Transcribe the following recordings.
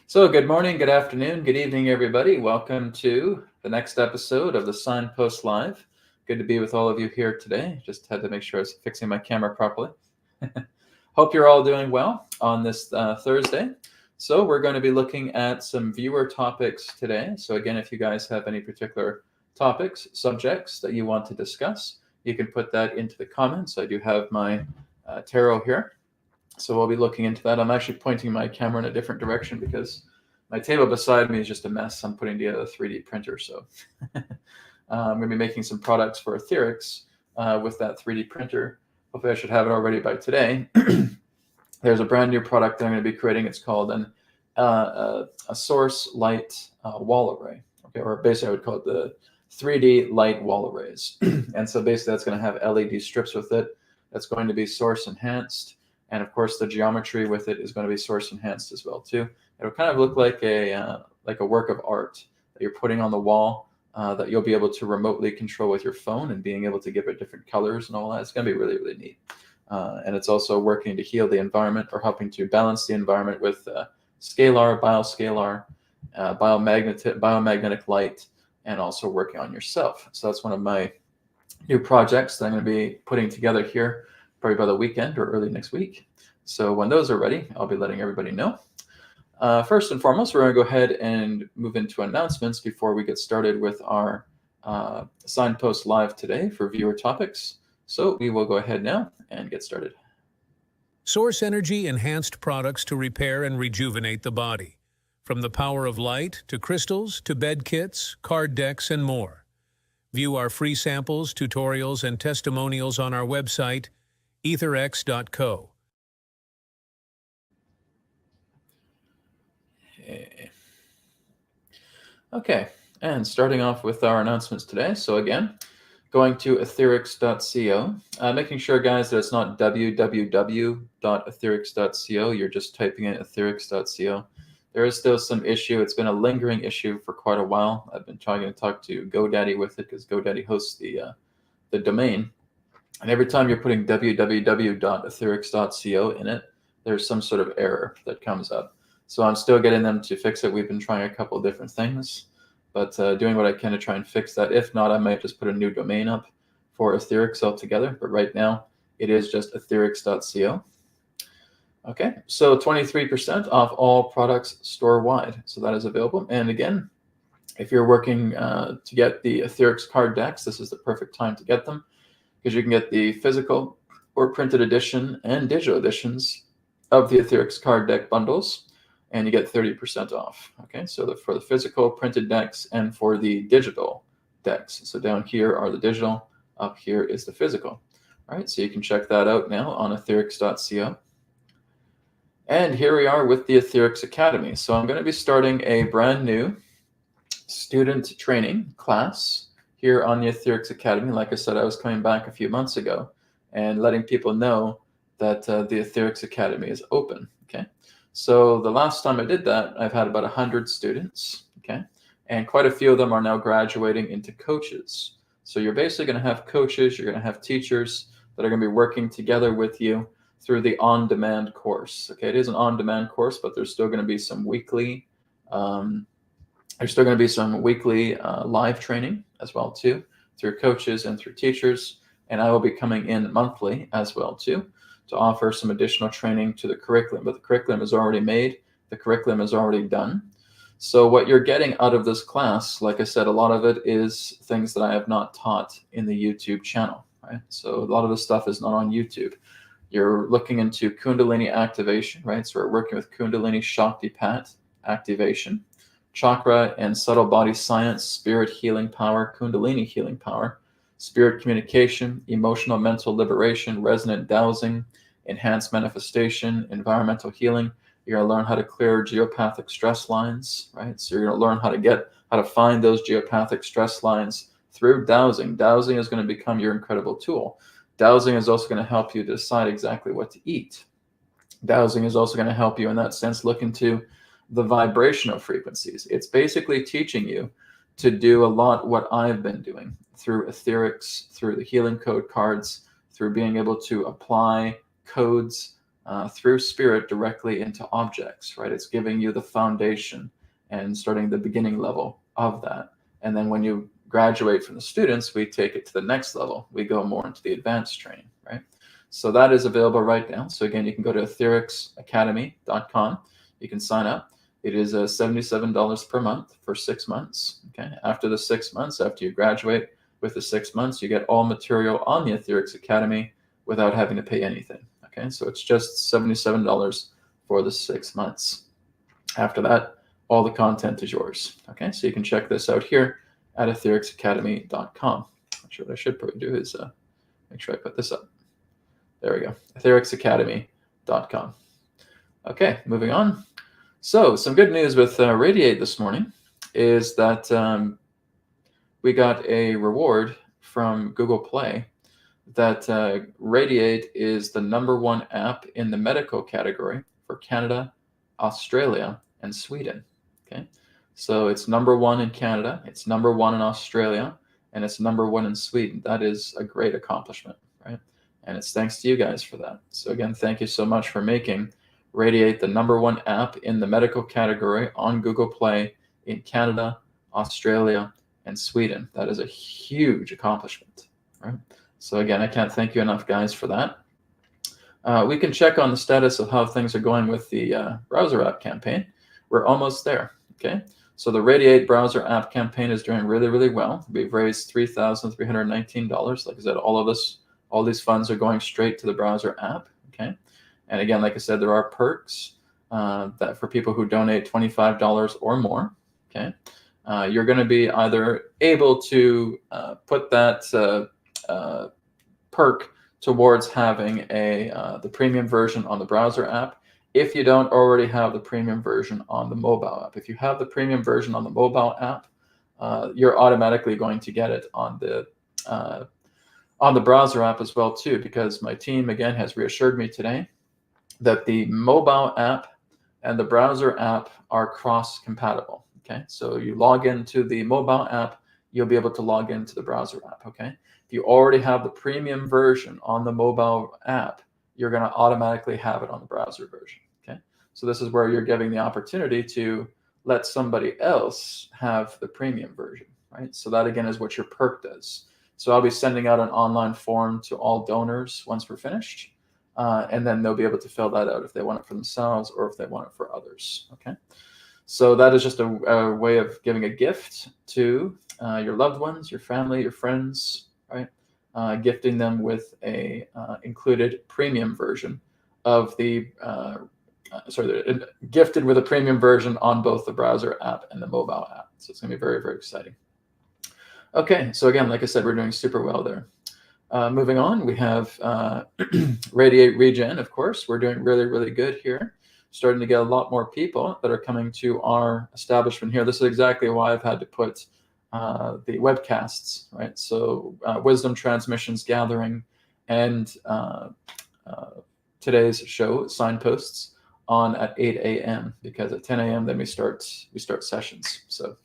So good morning, good afternoon, good evening, everybody. Welcome to the next episode of the Signposts Live. Good to be with all of you here today. Just had to make sure I was fixing my camera properly. Hope you're all doing well on this Thursday. So we're going to be looking at some viewer topics today. So again, if you guys have any particular topics, subjects that you want to discuss, you can put that into the comments. I do have my tarot here. So we'll be looking into that. I'm actually pointing my camera in a different direction because my table beside me is just a mess. I'm putting together a 3D printer. So I'm going to be making some products for AetherX with that 3D printer. Hopefully I should have it already by today. There's a brand new product that I'm going to be creating. It's called a source light wall array. Okay, or basically I would call it the 3D light wall arrays. And so basically that's going to have LED strips with it. That's going to be source enhanced. And of course, the geometry with it is going to be source enhanced as well too. It'll kind of look like a work of art that you're putting on the wall that you'll be able to remotely control with your phone and being able to give it different colors and all that. It's going to be really, really neat. And it's also working to heal the environment or helping to balance the environment with scalar, bioscalar, biomagnetic light, and also working on yourself. So that's one of my new projects that I'm going to be putting together here probably by the weekend or early next week. So when those are ready, I'll be letting everybody know. First and foremost, we're going to go ahead and move into announcements before we get started with our Signpost Live today for viewer topics. So we will go ahead now and get started. Source energy enhanced products to repair and rejuvenate the body. From the power of light to crystals to bed kits, card decks, and more. View our free samples, tutorials, and testimonials on our website, AetherX.co. Okay, and starting off with our announcements today. So again, going to AetherX.co, making sure, guys, that it's not www.AetherX.co. You're just typing in AetherX.co. There is still some issue. It's been a lingering issue for quite a while. I've been trying to talk to GoDaddy with it because GoDaddy hosts the domain. And every time you're putting www.AetherX.co in it, there's some sort of error that comes up. So I'm still getting them to fix it. We've been trying a couple of different things, but doing what I can to try and fix that. If not, I might just put a new domain up for AetherX altogether. But right now, it is just AetherX.co. Okay, so 23% off all products store-wide. So that is available. And again, if you're working to get the AetherX card decks, this is the perfect time to get them, because you can get the physical or printed edition and digital editions of the AetherX card deck bundles, and you get 30% off. Okay, so for the physical printed decks and for the digital decks. So down here are the digital, up here is the physical. All right, so you can check that out now on AetherX.co. And here we are with the AetherX Academy. So I'm going to be starting a brand new student training class here on the AetherX Academy. Like I said, I was coming back a few months ago and letting people know that the AetherX Academy is open. Okay, so the last time I did that, I've had about 100 students. Okay, and quite a few of them are now graduating into coaches. So you're basically going to have coaches, you're going to have teachers that are going to be working together with you through the on-demand course. Okay, it is an on-demand course, but there's still going to be some weekly live training as well too, through coaches and through teachers. And I will be coming in monthly as well too, to offer some additional training to the curriculum. But the curriculum is already made, the curriculum is already done. So what you're getting out of this class, like I said, a lot of it is things that I have not taught in the YouTube channel, right? So a lot of this stuff is not on YouTube. You're looking into Kundalini activation, right? So we're working with Kundalini Shaktipat activation, chakra and subtle body science, spirit healing power, Kundalini healing power, spirit communication, emotional mental liberation, resonant dowsing, enhanced manifestation, environmental healing. You're going to learn how to clear geopathic stress lines, right? So you're going to learn how to find those geopathic stress lines through dowsing. Dowsing is going to become your incredible tool. Dowsing is also going to help you decide exactly what to eat. Dowsing is also going to help you in that sense look into the vibrational frequencies. It's basically teaching you to do a lot what I've been doing through AetherX, through the healing code cards, through being able to apply codes through spirit directly into objects, right? It's giving you the foundation and starting the beginning level of that. And then when you graduate from the students, we take it to the next level. We go more into the advanced training, right? So that is available right now. So again, you can go to AetherXAcademy.com. You can sign up. It is $77 per month for 6 months. Okay. After the 6 months, after you graduate with the 6 months, you get all material on the AetherX Academy without having to pay anything. Okay. So it's just $77 for the 6 months. After that, all the content is yours. Okay. So you can check this out here at AetherXAcademy.com. Actually, what I should probably do is make sure I put this up. There we go. AetherXAcademy.com. Okay, moving on. So some good news with Radiate this morning is that we got a reward from Google Play that Radiate is the #1 app in the medical category for Canada, Australia, and Sweden. Okay, so it's #1 in Canada, it's #1 in Australia, and it's #1 in Sweden. That is a great accomplishment, right? And it's thanks to you guys for that. So again, thank you so much for making Radiate the #1 app in the medical category on Google Play in Canada, Australia, and Sweden. That is a huge accomplishment, right? So again, I can't thank you enough, guys, for that. We can check on the status of how things are going with the browser app campaign. We're almost there, okay? So the Radiate browser app campaign is doing really, really well. We've raised $3,319. Like I said, all these funds are going straight to the browser app, okay? And again, like I said, there are perks that for people who donate $25 or more, okay? You're going to be either able to put that perk towards having the premium version on the browser app if you don't already have the premium version on the mobile app. If you have the premium version on the mobile app, you're automatically going to get it on the browser app as well too, because my team again has reassured me today that the mobile app and the browser app are cross-compatible. Okay, so you log into the mobile app, you'll be able to log into the browser app. Okay, if you already have the premium version on the mobile app, you're going to automatically have it on the browser version. Okay, so this is where you're giving the opportunity to let somebody else have the premium version, right? So that again is what your perk does. So I'll be sending out an online form to all donors once we're finished. And then they'll be able to fill that out if they want it for themselves or if they want it for others. Okay. So that is just a way of giving a gift to your loved ones, your family, your friends, right? Gifting them with a included premium version of the, gifted with a premium version on both the browser app and the mobile app. So it's going to be very, very exciting. Okay, so again, like I said, we're doing super well there. Moving on, we have Radiate Regen, of course. We're doing really, really good here. Starting to get a lot more people that are coming to our establishment here. This is exactly why I've had to put the webcasts, right? So wisdom transmissions gathering and today's show, Signposts, on at 8 a.m. because at 10 a.m. then we start sessions. So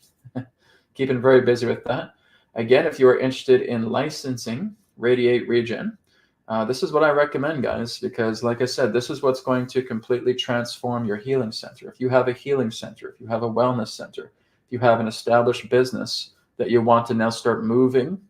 keeping very busy with that. Again, if you are interested in licensing Radiate Regen, this is what I recommend, guys, because like I said, this is what's going to completely transform your healing center. If you have a healing center, if you have a wellness center, if you have an established business that you want to now start moving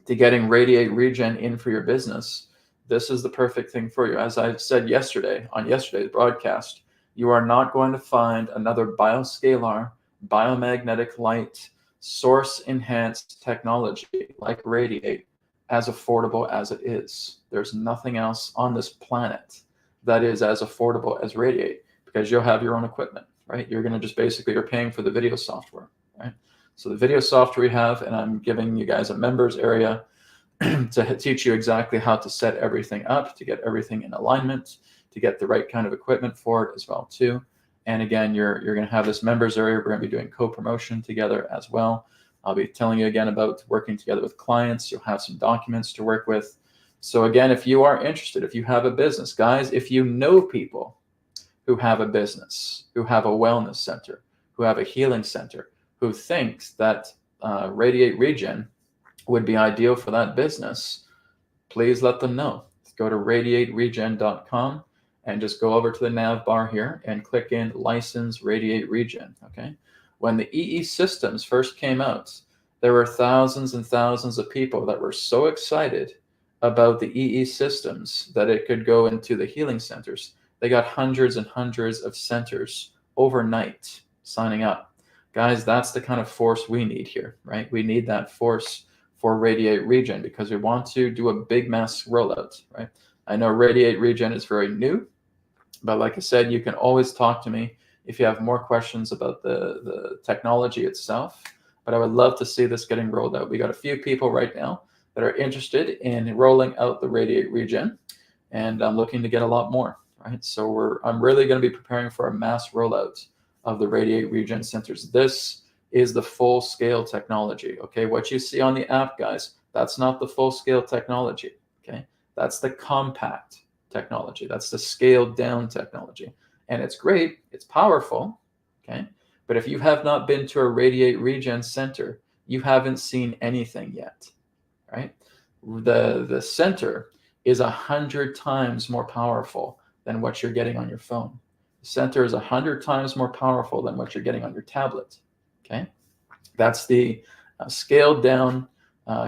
to getting Radiate Regen in for your business, this is the perfect thing for you. As I said yesterday on yesterday's broadcast, you are not going to find another BioScalar, biomagnetic light, source enhanced technology like Radiate as affordable as it is. There's nothing else on this planet that is as affordable as Radiate because you'll have your own equipment, right? You're going to just basically, you're paying for the video software, right? So the video software we have, and I'm giving you guys a members area to teach you exactly how to set everything up, to get everything in alignment, to get the right kind of equipment for it as well too. And again, you're going to have this members area. We're going to be doing co-promotion together as well. I'll be telling you again about working together with clients. You'll have some documents to work with. So again, if you are interested, if you have a business, guys, if you know people who have a business, who have a wellness center, who have a healing center, who thinks that Radiate Regen would be ideal for that business, please let them know. Go to radiateregen.com and just go over to the nav bar here and click in license Radiate Regen, okay? When the EE systems first came out, there were thousands and thousands of people that were so excited about the EE systems that it could go into the healing centers. They got hundreds and hundreds of centers overnight signing up. Guys, that's the kind of force we need here, right? We need that force for Radiate Regen because we want to do a big mass rollout, right? I know Radiate Regen is very new, but like I said, you can always talk to me if you have more questions about the technology itself. But I would love to see this getting rolled out. We got a few people right now that are interested in rolling out the Radiate Regen, and I'm looking to get a lot more, right? So I'm really going to be preparing for a mass rollout of the Radiate Regen centers. This is the full-scale technology, okay? What you see on the app, guys, that's not the full-scale technology, okay? That's the compact technology. That's the scaled-down technology. And it's great, it's powerful, okay? But if you have not been to a Radiate Regen center, you haven't seen anything yet, right? The center is 100 times more powerful than what you're getting on your phone. The center is 100 times more powerful than what you're getting on your tablet, okay? That's the scaled down,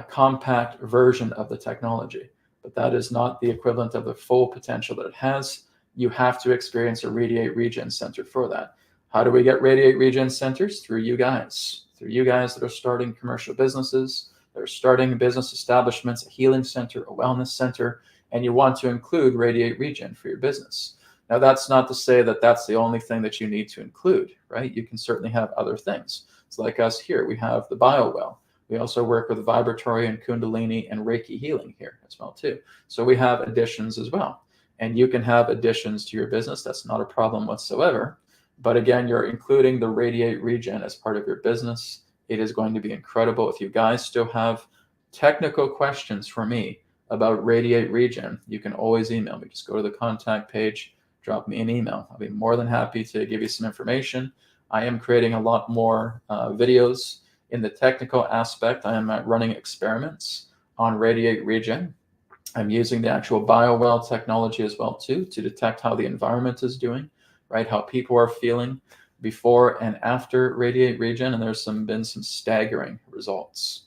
compact version of the technology. But that is not the equivalent of the full potential that it has. You have to experience a Radiate Regen center for that. How do we get Radiate Regen centers? Through you guys that are starting commercial businesses, that are starting business establishments, a healing center, a wellness center, and you want to include Radiate Regen for your business. Now, that's not to say that that's the only thing that you need to include, right? You can certainly have other things. It's like us here. We have the BioWell. We also work with vibratory and Kundalini and Reiki healing here as well too. So we have additions as well. And you can have additions to your business. That's not a problem whatsoever. But again, you're including the Radiate Regen as part of your business. It is going to be incredible. If you guys still have technical questions for me about Radiate Regen, you can always email me. Just go to the contact page, drop me an email. I'll be more than happy to give you some information. I am creating a lot more videos in the technical aspect. I am running experiments on Radiate Regen. I'm using the actual BioWell technology as well too to detect how the environment is doing, right? How people are feeling before and after Radiate Regen, and there's been some staggering results.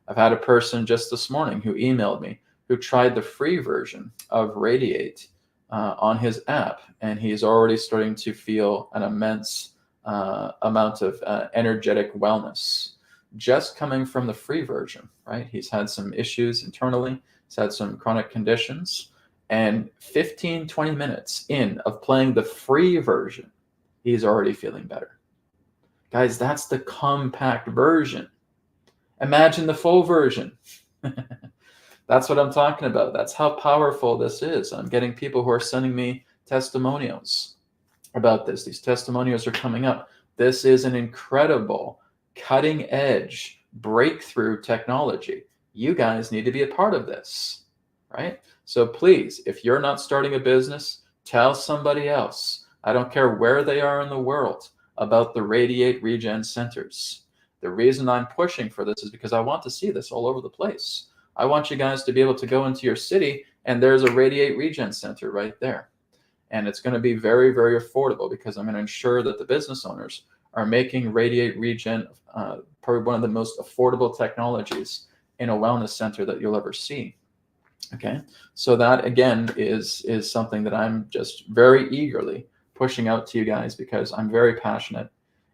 I've had a person just this morning who emailed me who tried the free version of Radiate on his app, and he's already starting to feel an immense amount of energetic wellness just coming from the free version, right? He's had some issues internally. He's had some chronic conditions, and 15, 20 minutes in of playing the free version, he's already feeling better. Guys, that's the compact version. Imagine the full version. That's what I'm talking about. That's how powerful this is. I'm getting people who are sending me testimonials about this. These testimonials are coming up. This is an incredible, cutting edge, breakthrough technology. You guys need to be a part of this, right? So please, if you're not starting a business, tell somebody else. I don't care where they are in the world about the Radiate Regen centers. The reason I'm pushing for this is because I want to see this all over the place. I want you guys to be able to go into your city and there's a Radiate Regen center right there. And it's going to be very, very affordable because I'm going to ensure that the business owners are making Radiate Regen probably one of the most affordable technologies in a wellness center that you'll ever see. Okay, so that again is something that I'm just very eagerly pushing out to you guys because I'm very passionate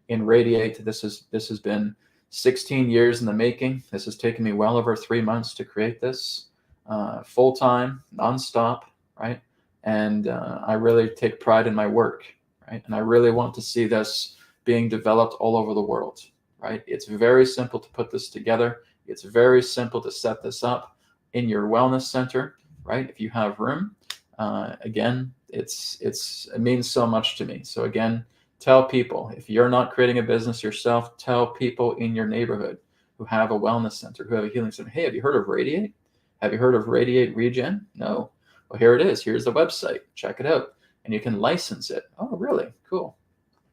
in Radiate. This has been 16 years in the making. This has taken me well over 3 months to create this, full-time, nonstop, right? And I really take pride in my work, right? And I really want to see this being developed all over the world, right? It's very simple to put this together. It's very simple to set this up in your wellness center, right? If you have room, again, it means so much to me. So again, tell people, if you're not creating a business yourself, tell people in your neighborhood who have a wellness center, who have a healing center. Hey, have you heard of Radiate? Have you heard of Radiate Regen? No. Well, here it is. Here's the website. Check it out. And you can license it. Oh, really? Cool.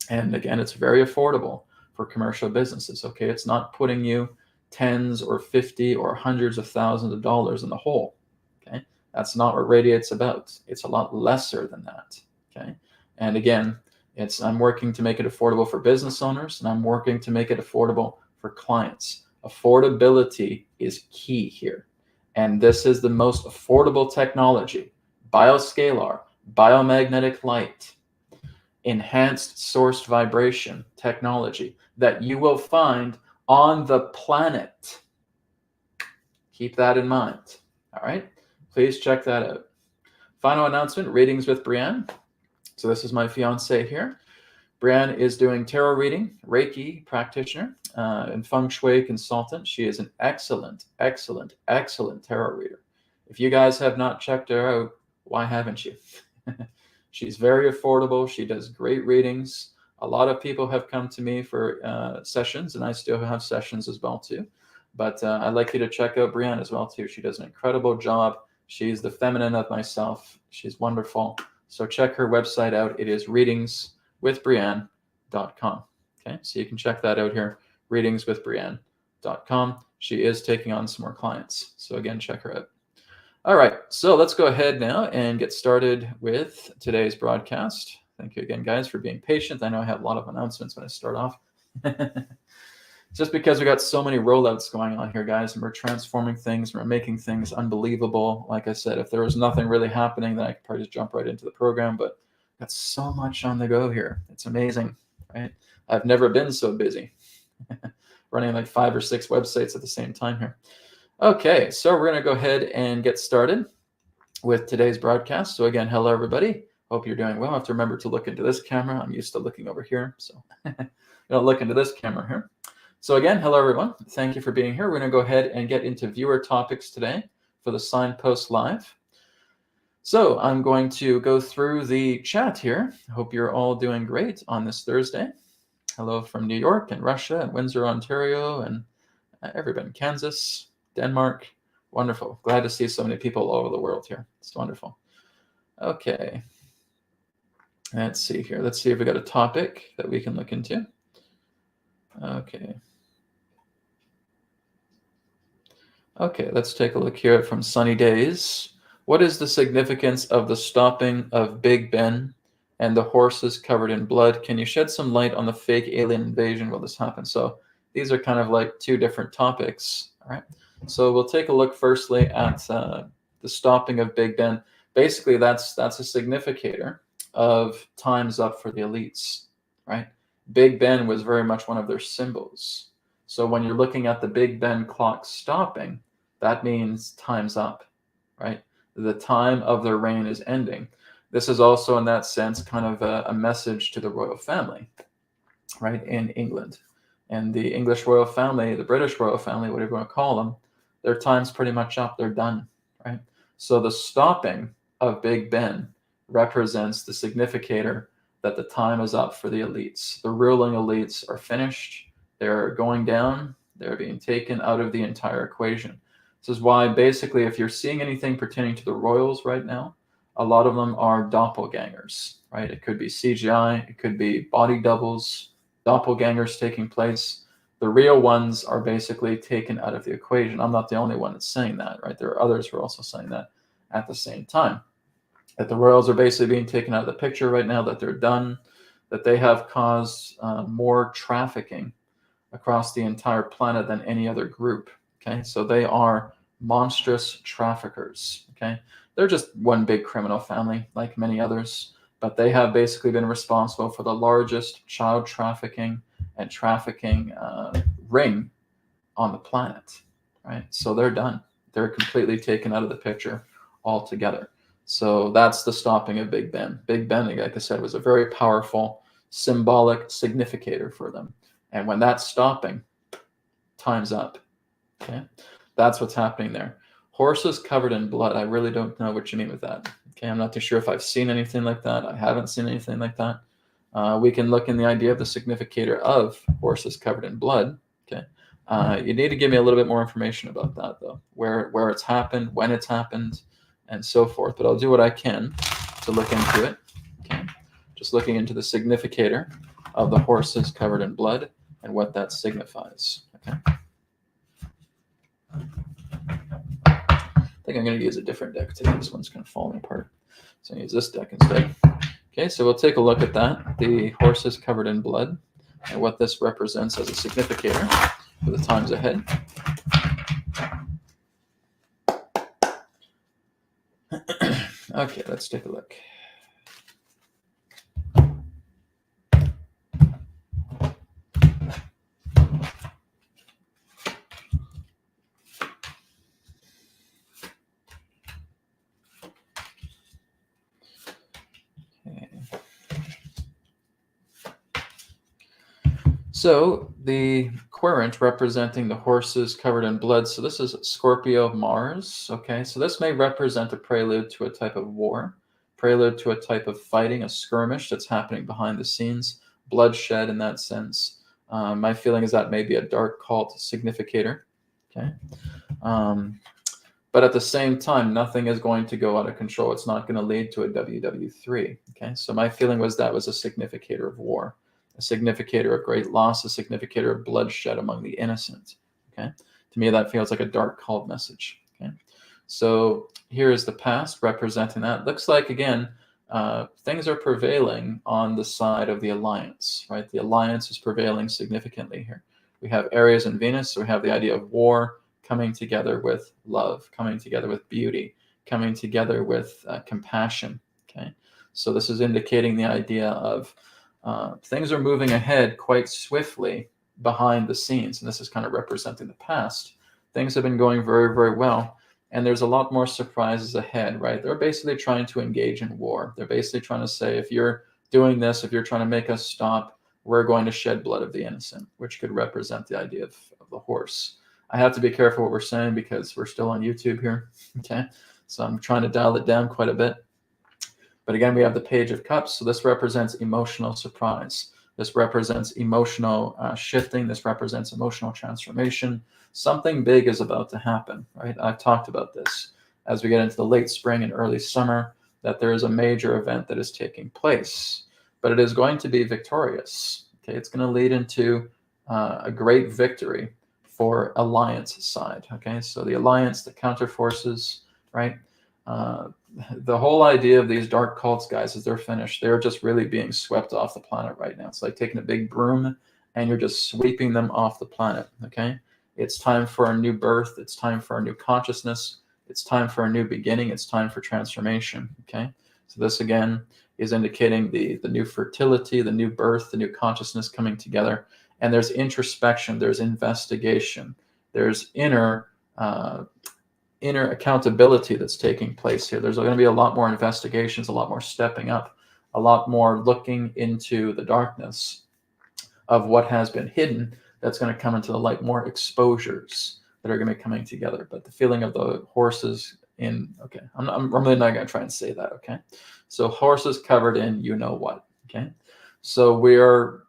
And again, it's very affordable for commercial businesses. Okay, it's not putting you tens or 50 or hundreds of thousands of dollars in the hole. Okay, that's not what Radiate's about. It's a lot lesser than that. Okay, and again, I'm working to make it affordable for business owners, and I'm working to make it affordable for clients. Affordability is key here, and this is the most affordable technology: BioScalar, biomagnetic light, enhanced sourced vibration technology that you will find on the planet. Keep that in mind. All right, please check that out. Final announcement: readings with Brienne. So this is my fiance here. Brienne is doing tarot reading, Reiki practitioner, and feng shui consultant. She is an excellent, excellent, excellent tarot reader. If you guys have not checked her out, why haven't you? She's very affordable. She does great readings. A lot of people have come to me for sessions, and I still have sessions as well too. But I'd like you to check out Brienne as well too. She does an incredible job. She's the feminine of myself. She's wonderful. So check her website out. It is readingswithbrienne.com. Okay, so you can check that out here, readingswithbrienne.com. She is taking on some more clients. So again, check her out. All right, so let's go ahead now and get started with today's broadcast. Thank you again, guys, for being patient. I know I have a lot of announcements when I start off. Just because we got so many rollouts going on here, guys, and we're transforming things, and we're making things unbelievable. Like I said, if there was nothing really happening, then I could probably just jump right into the program, but got so much on the go here. It's amazing, right? I've never been so busy. Running like 5 or 6 websites at the same time here. Okay, so we're going to go ahead and get started with today's broadcast. So again, hello, everybody. Hope you're doing well. I have to remember to look into this camera. I'm used to looking over here, so look into this camera here. So again, hello, everyone. Thank you for being here. We're going to go ahead and get into viewer topics today for the Signposts Live. So I'm going to go through the chat here. I hope you're all doing great on this Thursday. Hello from New York and Russia and Windsor, Ontario, and everybody in Kansas, Denmark. Wonderful. Glad to see so many people all over the world here. It's wonderful. Okay. Let's see here. Let's see if we got a topic that we can look into. Okay. Okay, let's take a look here from Sunny Days. What is the significance of the stopping of Big Ben and the horses covered in blood? Can you shed some light on the fake alien invasion? Will this happen? So these are kind of like 2 different topics. All right. So we'll take a look firstly at the stopping of Big Ben. Basically, that's a significator of time's up for the elites, right? Big Ben was very much one of their symbols. So when you're looking at the Big Ben clock stopping, that means time's up, right? The time of their reign is ending. This is also, in that sense, kind of a message to the royal family, right, in England. And the English royal family, the British royal family, whatever you want to call them, their time's pretty much up. They're done, right? So the stopping of Big Ben represents the significator that the time is up for the elites. The ruling elites are finished. They're going down. They're being taken out of the entire equation. This is why, basically, if you're seeing anything pertaining to the royals right now, a lot of them are doppelgangers, right? It could be CGI, it could be body doubles, doppelgangers taking place. The real ones are basically taken out of the equation. I'm not the only one that's saying that, right? There are others who are also saying that at the same time. That the royals are basically being taken out of the picture right now, that they're done, that they have caused more trafficking across the entire planet than any other group. Okay, so they are monstrous traffickers. Okay, they're just one big criminal family, like many others, but they have basically been responsible for the largest child trafficking and trafficking ring on the planet. Right, so they're done. They're completely taken out of the picture altogether. So that's the stopping of Big Ben. Big Ben, like I said, was a very powerful symbolic significator for them. And when that's stopping, time's up. Okay, that's what's happening there. Horses covered in blood. I really don't know what you mean with that. Okay, I'm not too sure if I've seen anything like that. I haven't seen anything like that. We can look in the idea of the significator of horses covered in blood. Okay, you need to give me a little bit more information about that, though, where it's happened, when it's happened, and so forth. But I'll do what I can to look into it. Okay, just looking into the significator of the horses covered in blood and what that signifies. Okay. I think I'm going to use a different deck today. This one's kind of falling apart. So I'm going to use this deck instead. Okay, so we'll take a look at that. The horses covered in blood and what this represents as a significator for the times ahead. Okay, let's take a look. So the querent representing the horses covered in blood. So this is Scorpio Mars. Okay, so this may represent a prelude to a type of war, prelude to a type of fighting, a skirmish that's happening behind the scenes, bloodshed in that sense. My feeling is that may be a dark cult significator. Okay. But at the same time, nothing is going to go out of control. It's not going to lead to a WW3. Okay, so my feeling was that was a significator of war, a significator of great loss, a significator of bloodshed among the innocent. Okay, to me that feels like a dark cult message. Okay, so here is the past representing that. Looks like again things are prevailing on the side of the alliance. Right, the alliance is prevailing significantly here. We have Aries and Venus, so we have the idea of war coming together with love, coming together with beauty, coming together with compassion. Okay, so this is indicating the idea of things are moving ahead quite swiftly behind the scenes, and this is kind of representing the past. Things have been going very, very well, and there's a lot more surprises ahead, right? They're basically trying to engage in war. They're basically trying to say, if you're doing this, if you're trying to make us stop, we're going to shed blood of the innocent, which could represent the idea of the horse. I have to be careful what we're saying because we're still on YouTube here. Okay, so I'm trying to dial it down quite a bit. But again, we have the Page of Cups. So this represents emotional surprise. This represents emotional shifting. This represents emotional transformation. Something big is about to happen, right? I've talked about this as we get into the late spring and early summer, that there is a major event that is taking place, but it is going to be victorious. Okay, it's going to lead into a great victory for alliance side. Okay, so the alliance, the counter forces, right? The whole idea of these dark cults, guys, is they're finished. They're just really being swept off the planet right now. It's like taking a big broom and you're just sweeping them off the planet. Okay, It's time for a new birth. It's time for a new consciousness. It's time for a new beginning. It's time for transformation. Okay. So this again is indicating the new fertility, the new birth, the new consciousness coming together. And there's introspection, there's investigation, there's inner accountability that's taking place here. There's going to be a lot more investigations, a lot more stepping up, a lot more looking into the darkness of what has been hidden that's going to come into the light, more exposures that are going to be coming together. But the feeling of the horses in, okay, I'm really not going to try and say that, okay? So horses covered in you know what, okay? So we are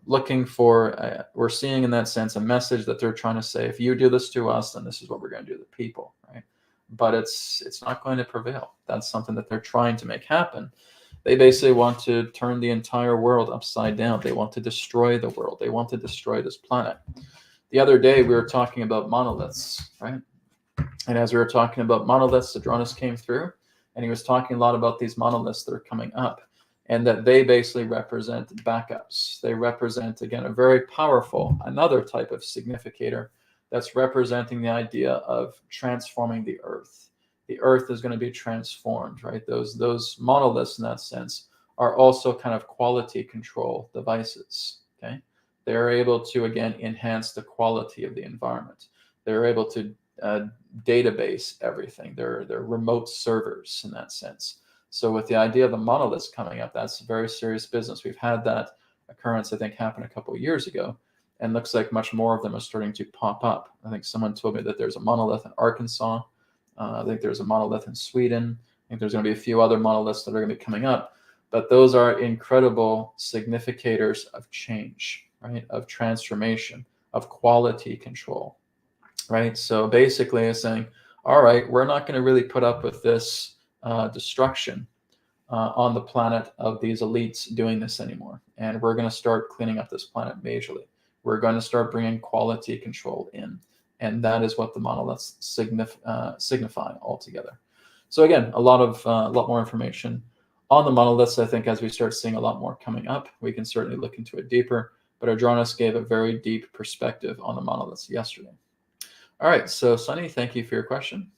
looking for, we're seeing in that sense a message that they're trying to say, if you do this to us, then this is what we're going to do to the people, right? But it's not going to prevail. That's something that they're trying to make happen. They basically want to turn the entire world upside down. They want to destroy the world. They want to destroy this planet. The other day we were talking about monoliths, right? And as we were talking about monoliths, Adronis came through and he was talking a lot about these monoliths that are coming up, and that they basically represent backups. They represent, again, a very powerful, another type of significator that's representing the idea of transforming the earth. The earth is going to be transformed, right? Those monoliths in that sense are also kind of quality control devices, okay? They're able to, again, enhance the quality of the environment. They're able to database everything. They're remote servers in that sense. So with the idea of the monoliths coming up, that's very serious business. We've had that occurrence, I think, happen a couple of years ago, and looks like much more of them are starting to pop up. I think someone told me that there's a monolith in Arkansas. I think there's a monolith in Sweden. I think there's going to be a few other monoliths that are going to be coming up. But those are incredible significators of change, right? Of transformation, of quality control, right? So basically it's saying, all right, we're not going to really put up with this destruction on the planet of these elites doing this anymore. And we're going to start cleaning up this planet majorly. We're going to start bringing quality control in. And that is what the monoliths signify altogether. So again, a lot more information on the monoliths. I think as we start seeing a lot more coming up, we can certainly look into it deeper. But Adronis gave a very deep perspective on the monoliths yesterday. All right, so Sunny, thank you for your question.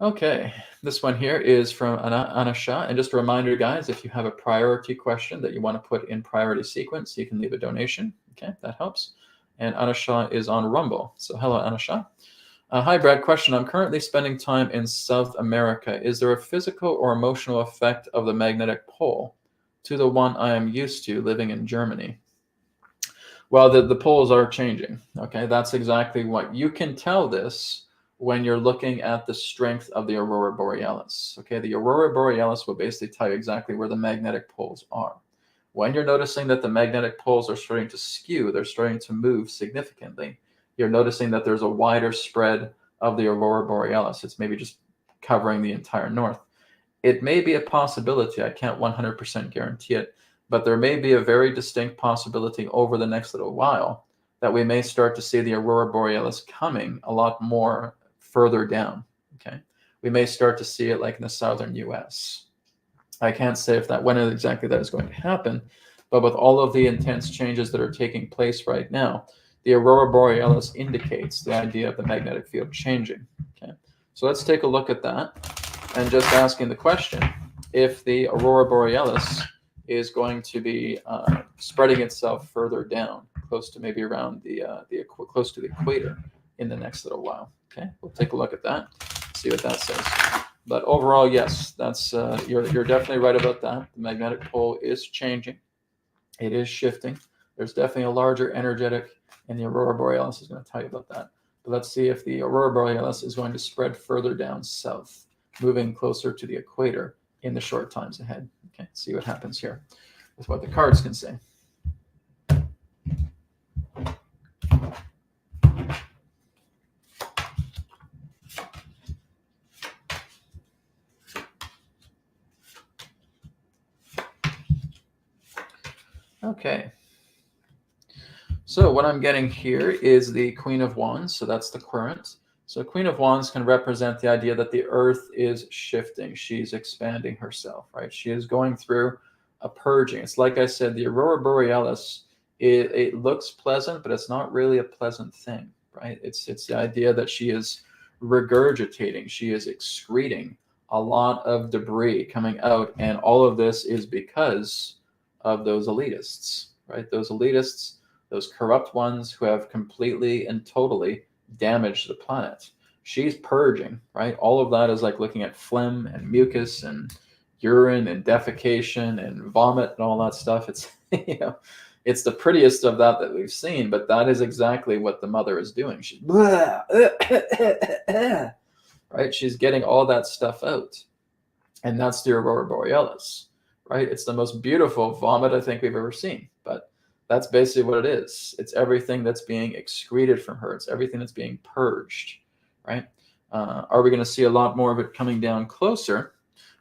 Okay, this one here is from Anasha. And just a reminder, guys, if you have a priority question that you want to put in priority sequence, you can leave a donation. Okay, that helps. And Anasha is on Rumble. So hello, Anasha. Hi, Brad. Question. I'm currently spending time in South America. Is there a physical or emotional effect of the magnetic pole to the one I am used to living in Germany? Well, the poles are changing. Okay, that's exactly what you can tell this when you're looking at the strength of the aurora borealis. Okay, the aurora borealis will basically tell you exactly where the magnetic poles are. When you're noticing that the magnetic poles are starting to skew, they're starting to move significantly, you're noticing that there's a wider spread of the aurora borealis. It's maybe just covering the entire north. It may be a possibility, I can't 100% guarantee it, but there may be a very distinct possibility over the next little while that we may start to see the aurora borealis coming a lot more further down, okay? We may start to see it like in the southern US. I can't say if when exactly that is going to happen, but with all of the intense changes that are taking place right now, the aurora borealis indicates the idea of the magnetic field changing, okay? So let's take a look at that and just asking the question, if the aurora borealis is going to be spreading itself further down, close to maybe around close to the equator in the next little while. Okay, we'll take a look at that, see what that says. But overall, yes, that's you're definitely right about that. The magnetic pole is changing. It is shifting. There's definitely a larger energetic, and the aurora borealis is going to tell you about that. But let's see if the aurora borealis is going to spread further down south, moving closer to the equator in the short times ahead. Okay, see what happens here with what the cards can say. Okay. So what I'm getting here is the Queen of Wands. So that's the current. So Queen of Wands can represent the idea that the earth is shifting. She's expanding herself, right? She is going through a purging. It's like I said, the aurora borealis it looks pleasant, but it's not really a pleasant thing, right? It's the idea that she is regurgitating, she is excreting a lot of debris coming out, and all of this is because of those elitists, right? Those elitists, those corrupt ones who have completely and totally damaged the planet. She's purging, right? All of that is like looking at phlegm and mucus and urine and defecation and vomit and all that stuff. It's it's the prettiest of that we've seen, but that is exactly what the mother is doing. She's right? She's getting all that stuff out. And that's the Aurora Borealis, right? It's the most beautiful vomit I think we've ever seen, but that's basically what it is. It's everything that's being excreted from her. It's everything that's being purged, right? Are we going to see a lot more of it coming down closer?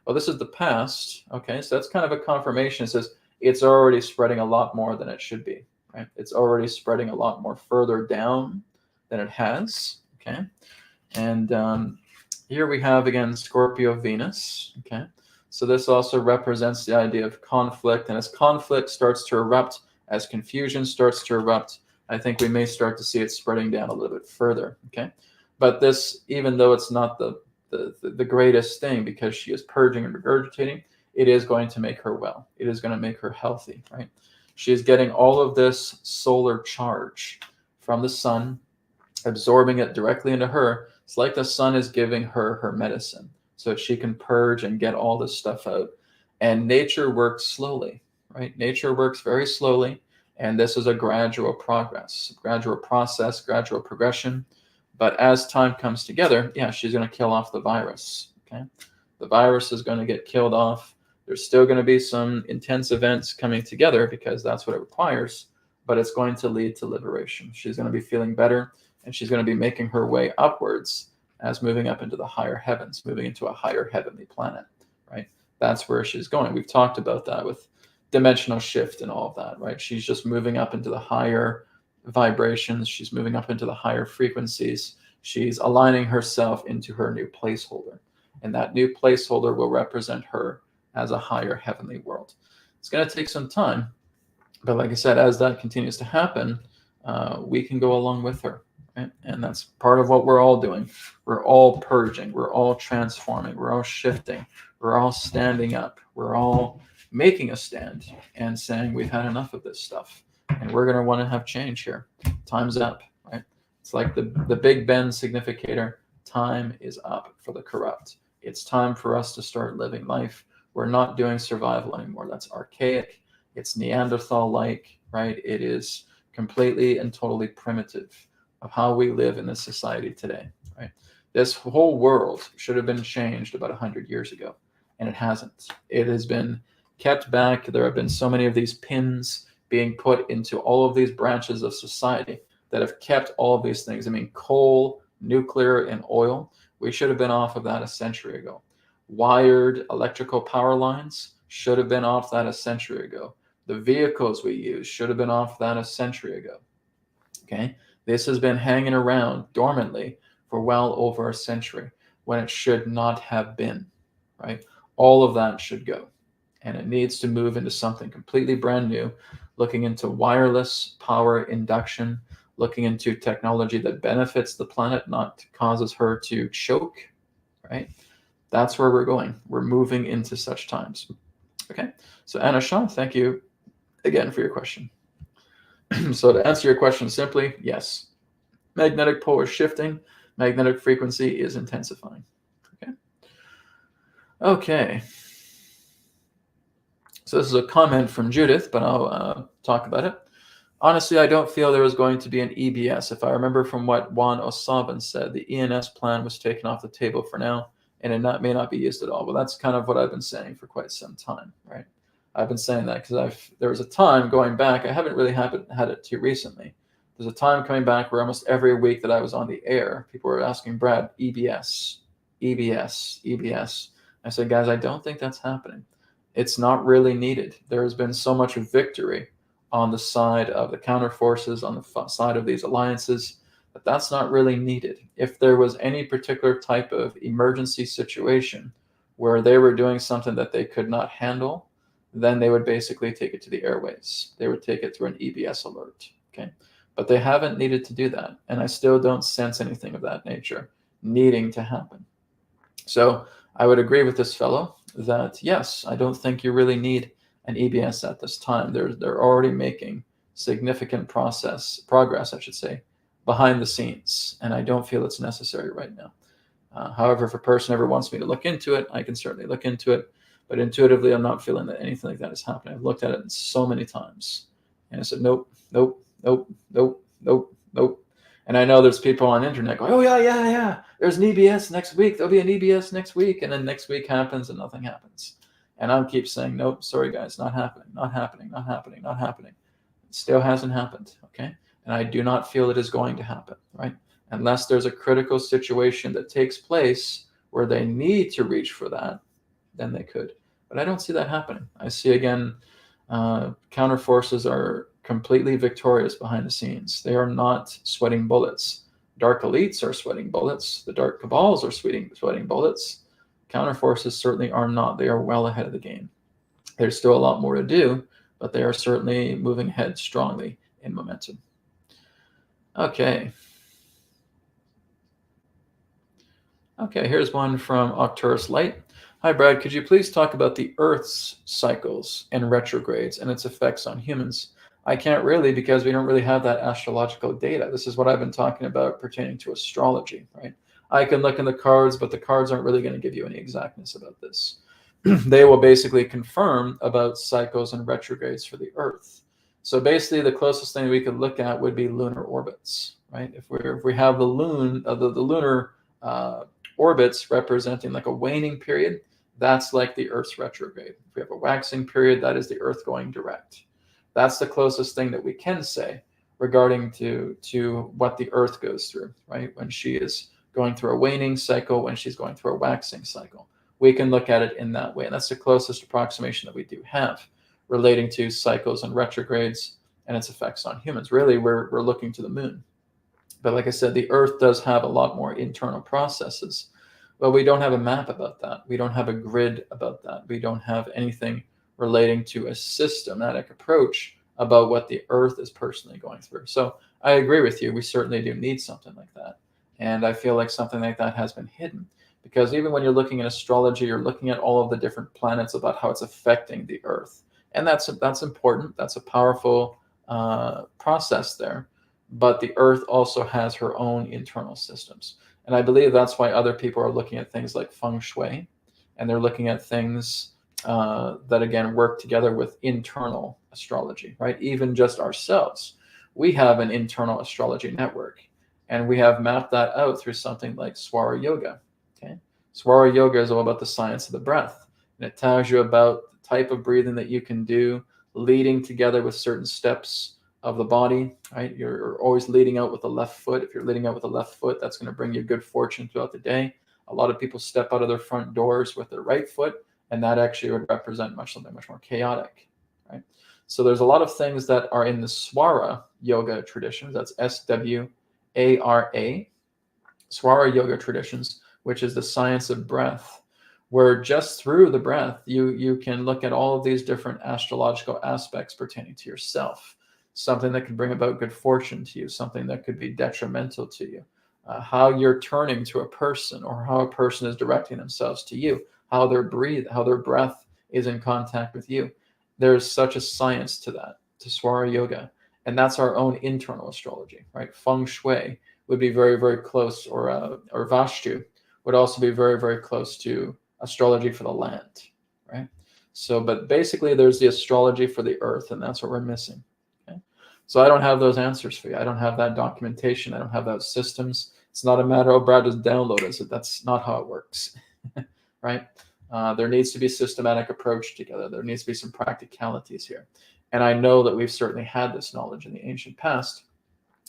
Well, this is the past. Okay, so that's kind of a confirmation. It says it's already spreading a lot more than it should be, right? It's already spreading a lot more further down than it has, okay? And here we have, again, Scorpio Venus, okay? So this also represents the idea of conflict, and as conflict starts to erupt, as confusion starts to erupt, I think we may start to see it spreading down a little bit further, okay? But this, even though it's not the greatest thing, because she is purging and regurgitating, it is going to make her well. It is going to make her healthy, right? She is getting all of this solar charge from the sun, absorbing it directly into her. It's like the sun is giving her her medicine so she can purge and get all this stuff out. And nature works slowly, right? Nature works very slowly, and this is a gradual progress, gradual process, gradual progression. But as time comes together, yeah, she's going to kill off the virus, okay? The virus is going to get killed off. There's still going to be some intense events coming together because that's what it requires, but it's going to lead to liberation. She's going to be feeling better, and she's going to be making her way upwards as moving up into the higher heavens, moving into a higher heavenly planet, right? That's where she's going. We've talked about that with dimensional shift and all of that, right? She's just moving up into the higher vibrations. She's moving up into the higher frequencies. She's aligning herself into her new placeholder, and that new placeholder will represent her as a higher heavenly world. It's going to take some time, but like I said, as that continues to happen, we can go along with her, right? And that's part of what we're all doing. We're all purging. We're all transforming. We're all shifting. We're all standing up. We're all making a stand and saying we've had enough of this stuff, and we're going to want to have change here. Time's up, right? It's like the Big Ben significator. Time is up for the corrupt. It's time for us to start living life. We're not doing survival anymore. That's archaic. It's Neanderthal-like, right? It is completely and totally primitive of how we live in this society today, right? This whole world should have been changed about 100 years ago, and it hasn't. It has been kept back. There have been so many of these pins being put into all of these branches of society that have kept all of these things. I mean, coal, nuclear, and oil, we should have been off of that a century ago. Wired electrical power lines should have been off that a century ago. The vehicles we use should have been off that a century ago. Okay, this has been hanging around dormantly for well over a century when it should not have been, right? All of that should go, and it needs to move into something completely brand new, looking into wireless power induction, looking into technology that benefits the planet, not causes her to choke, right? That's where we're going. We're moving into such times. Okay, so Anna Shaw, thank you again for your question. So to answer your question simply, yes, magnetic pole is shifting, magnetic frequency is intensifying. Okay. So this is a comment from Judith, but I'll talk about it. Honestly, I don't feel there was going to be an EBS. If I remember from what Juan Osaban said, the ENS plan was taken off the table for now, and it may not be used at all. Well, that's kind of what I've been saying for quite some time, right? I've been saying that because there was a time going back, I haven't really had it too recently. There's a time coming back where almost every week that I was on the air, people were asking, Brad, EBS, EBS, EBS. I said, guys, I don't think that's happening. It's not really needed. There has been so much victory on the side of the counter forces, on the side of these alliances, that that's not really needed. If there was any particular type of emergency situation where they were doing something that they could not handle, then they would basically take it to the airways. They would take it through an EBS alert. Okay, but they haven't needed to do that, and I still don't sense anything of that nature needing to happen. So I would agree with this fellow that yes, I don't think you really need an EBS at this time. They're already making significant progress, I should say, behind the scenes, and I don't feel it's necessary right now. However, if a person ever wants me to look into it, I can certainly look into it. But intuitively, I'm not feeling that anything like that is happening. I've looked at it so many times, and I said, nope, nope, nope, nope, nope, nope. And I know there's people on the internet going, oh, yeah, there's an EBS next week. There'll be an EBS next week. And then next week happens and nothing happens. And I'll keep saying, nope, sorry, guys, not happening, not happening, not happening, not happening. It still hasn't happened, okay? And I do not feel it is going to happen, right? Unless there's a critical situation that takes place where they need to reach for that, then they could. But I don't see that happening. I see, again, counter forces are completely victorious behind the scenes. They are not sweating bullets. Dark elites are sweating bullets. The dark cabals are sweating bullets. Counter forces certainly are not. They are well ahead of the game. There's still a lot more to do, but they are certainly moving ahead strongly in momentum. Okay. Okay, here's one from Octurus Light. Hi, Brad. Could you please talk about the Earth's cycles and retrogrades and its effects on humans? I can't really, because we don't really have that astrological data. This is what I've been talking about pertaining to astrology, right? I can look in the cards, but the cards aren't really going to give you any exactness about this. They will basically confirm about cycles and retrogrades for the Earth. So basically, the closest thing we could look at would be lunar orbits, right? If we have the lunar orbits representing like a waning period, that's like the Earth's retrograde. If we have a waxing period, that is the Earth going direct. That's the closest thing that we can say regarding to what the Earth goes through, right? When she is going through a waning cycle, when she's going through a waxing cycle. We can look at it in that way. And that's the closest approximation that we do have relating to cycles and retrogrades and its effects on humans. Really, we're looking to the moon. But like I said, the Earth does have a lot more internal processes. But we don't have a map about that. We don't have a grid about that. We don't have anything relating to a systematic approach about what the Earth is personally going through. So I agree with you. We certainly do need something like that. And I feel like something like that has been hidden. Because even when you're looking at astrology, you're looking at all of the different planets about how it's affecting the Earth. And that's important. That's a powerful process there. But the Earth also has her own internal systems. And I believe that's why other people are looking at things like feng shui. And they're looking at things that, again, work together with internal astrology, right? Even just ourselves. We have an internal astrology network. And we have mapped that out through something like Swara Yoga. Okay? Swara Yoga is all about the science of the breath. And it tells you about the type of breathing that you can do, leading together with certain steps of the body, right? You're always leading out with the left foot. If you're leading out with the left foot, that's going to bring you good fortune throughout the day. A lot of people step out of their front doors with their right foot, and that actually would represent something much more chaotic, right? So there's a lot of things that are in the Swara Yoga traditions. That's SWARA, Swara Yoga traditions, which is the science of breath, where just through the breath, you can look at all of these different astrological aspects pertaining to yourself. Something that could bring about good fortune to you, something that could be detrimental to you, how you're turning to a person or how a person is directing themselves to you, how their breath is in contact with you. There's such a science to that, to Swara Yoga. And that's our own internal astrology, right? Feng Shui would be very, very close, or Vastu would also be very, very close to astrology for the land, right? So, but basically there's the astrology for the Earth, and that's what we're missing. So I don't have those answers for you. I don't have that documentation. I don't have those systems. It's not a matter of Brad just download it. That's not how it works, right? There needs to be a systematic approach together. There needs to be some practicalities here. And I know that we've certainly had this knowledge in the ancient past,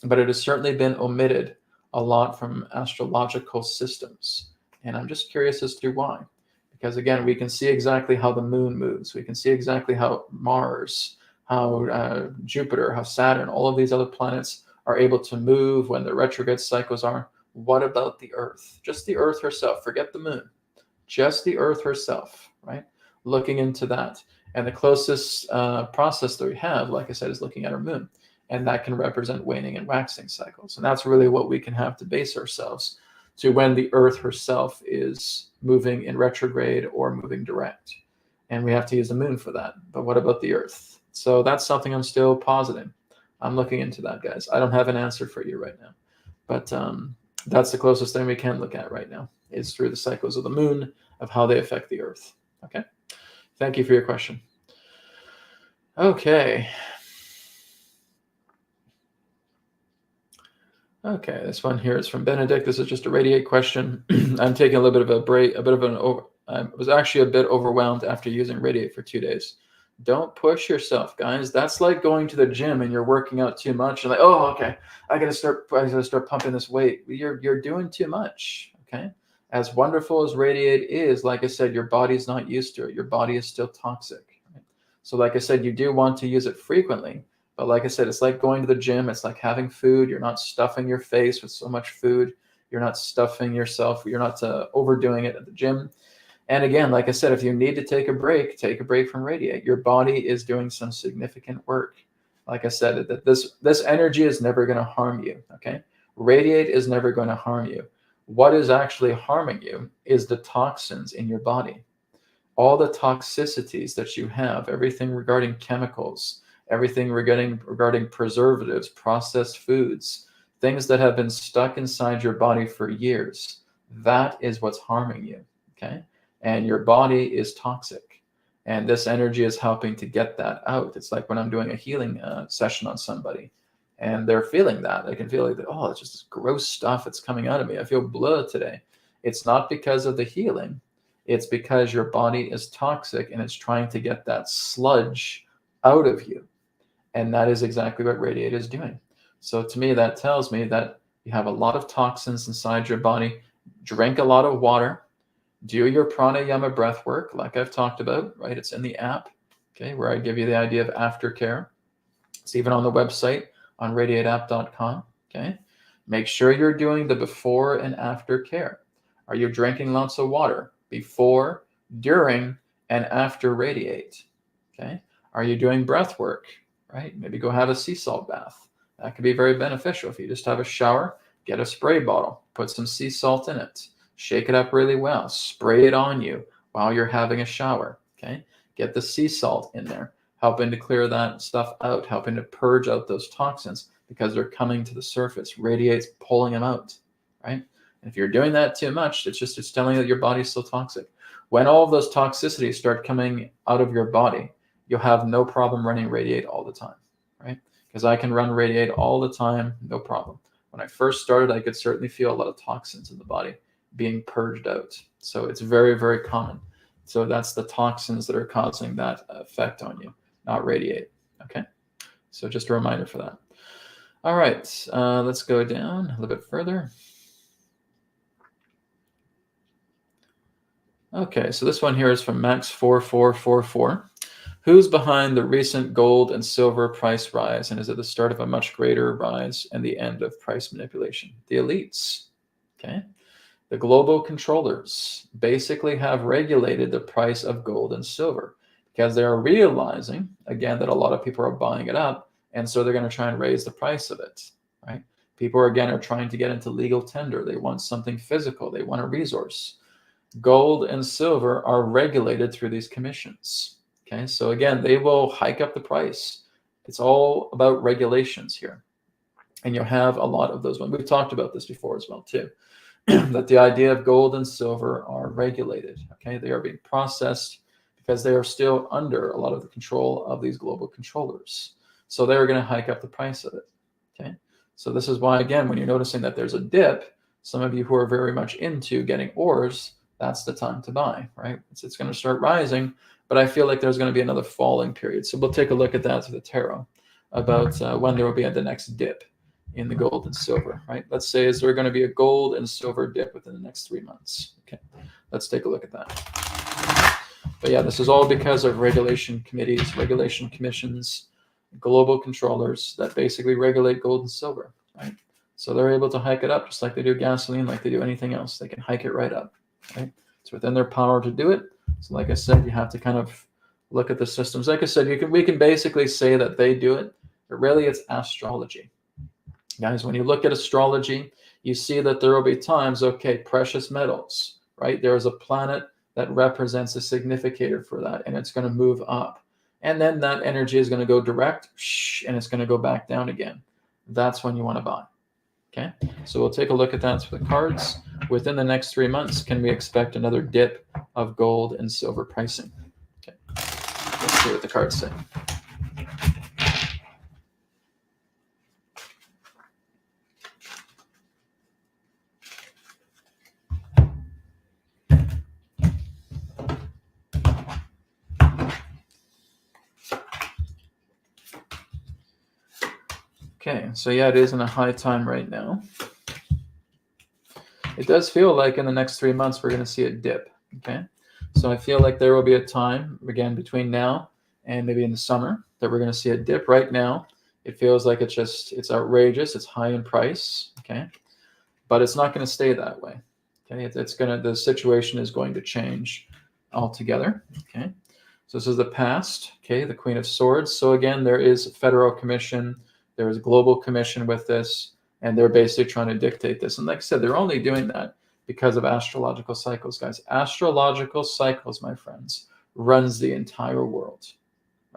but it has certainly been omitted a lot from astrological systems. And I'm just curious as to why. Because again, we can see exactly how the moon moves. We can see exactly how Mars, how Jupiter, how Saturn, all of these other planets are able to move when the retrograde cycles are. What about the Earth? Just the Earth herself. Forget the moon. Just the Earth herself, right? Looking into that. And the closest process that we have, like I said, is looking at our moon. And that can represent waning and waxing cycles. And that's really what we can have to base ourselves to when the Earth herself is moving in retrograde or moving direct. And we have to use the moon for that. But what about the Earth? So that's something I'm still positing. I'm looking into that, guys. I don't have an answer for you right now. But that's the closest thing we can look at right now, is through the cycles of the moon, of how they affect the Earth. Okay? Thank you for your question. Okay. Okay, this one here is from Benedict. This is just a Radiate question. I'm taking a little bit of a break, I was actually a bit overwhelmed after using Radiate for 2 days. Don't push yourself, guys. That's like going to the gym and you're working out too much. And like, oh, okay, I gotta start pumping this weight. You're doing too much. Okay. As wonderful as Radiate is, like I said, your body's not used to it. Your body is still toxic. Right? So, like I said, you do want to use it frequently. But like I said, it's like going to the gym. It's like having food. You're not stuffing your face with so much food. You're not stuffing yourself. You're not overdoing it at the gym. And again, like I said, if you need to take a break from Radiate. Your body is doing some significant work. Like I said, that this energy is never going to harm you. Okay, Radiate is never going to harm you. What is actually harming you is the toxins in your body. All the toxicities that you have, everything regarding chemicals, everything regarding preservatives, processed foods, things that have been stuck inside your body for years. That is what's harming you, okay? And your body is toxic. And this energy is helping to get that out. It's like when I'm doing a healing session on somebody and they're feeling that. They can feel like, oh, it's just this gross stuff that's coming out of me. I feel blah today. It's not because of the healing. It's because your body is toxic and it's trying to get that sludge out of you. And that is exactly what Radiate is doing. So to me, that tells me that you have a lot of toxins inside your body. Drink a lot of water. Do your pranayama breath work, like I've talked about, right? It's in the app, okay, where I give you the idea of aftercare. It's even on the website on radiateapp.com, okay? Make sure you're doing the before and after care. Are you drinking lots of water before, during, and after Radiate, okay? Are you doing breath work? Right? Maybe go have a sea salt bath. That could be very beneficial. If you just have a shower, get a spray bottle, put some sea salt in it, shake it up really well, spray it on you while you're having a shower. Okay? Get the sea salt in there, helping to clear that stuff out, helping to purge out those toxins because they're coming to the surface. Radiate's pulling them out, right? And if you're doing that too much, it's telling you that your body's still toxic. When all of those toxicities start coming out of your body, you'll have no problem running Radiate all the time, right? Because I can run Radiate all the time, no problem. When I first started, I could certainly feel a lot of toxins in the body being purged out. So it's very, very common. So that's the toxins that are causing that effect on you, not Radiate, okay? So just a reminder for that. All right, let's go down a little bit further. Okay, so this one here is from Max4444. Who's behind the recent gold and silver price rise, and is it the start of a much greater rise and the end of price manipulation? The elites, okay? The global controllers basically have regulated the price of gold and silver because they are realizing, again, that a lot of people are buying it up, and so they're going to try and raise the price of it, right? People, again, are trying to get into legal tender. They want something physical. They want a resource. Gold and silver are regulated through these commissions. Okay, so again, they will hike up the price. It's all about regulations here. And you'll have a lot of those. We've talked about this before as well, too, that the idea of gold and silver are regulated. Okay, they are being processed because they are still under a lot of the control of these global controllers. So they're going to hike up the price of it. Okay, so this is why, again, when you're noticing that there's a dip, some of you who are very much into getting ores, that's the time to buy, right? It's going to start rising, but I feel like there's going to be another falling period. So we'll take a look at that through the tarot about when there will be the next dip in the gold and silver, right? Let's say, is there going to be a gold and silver dip within the next 3 months? Okay, let's take a look at that. But yeah, this is all because of regulation committees, regulation commissions, global controllers that basically regulate gold and silver, right? So they're able to hike it up just like they do gasoline, like they do anything else. They can hike it right up, right? It's within their power to do it. So like I said, you have to kind of look at the systems. Like I said, we can basically say that they do it, but really it's astrology. Guys, when you look at astrology, you see that there will be times, okay, precious metals, right? There is a planet that represents a significator for that, and it's going to move up. And then that energy is going to go direct, and it's going to go back down again. That's when you want to buy. Okay, so we'll take a look at that for the cards. Within the next 3 months, can we expect another dip of gold and silver pricing? Okay, let's see what the cards say. Okay, so yeah, it is in a high time right now. It does feel like in the next 3 months we're going to see a dip. Okay, so I feel like there will be a time, again, between now and maybe in the summer, that we're going to see a dip. Right now, it feels like it's outrageous. It's high in price. Okay, but it's not going to stay that way. Okay, the situation is going to change altogether. Okay, so this is the past. Okay, the Queen of Swords. So again, there is federal commission. There is global commission with this, and they're basically trying to dictate this. And like I said, they're only doing that because of astrological cycles, guys. Astrological cycles, my friends, runs the entire world,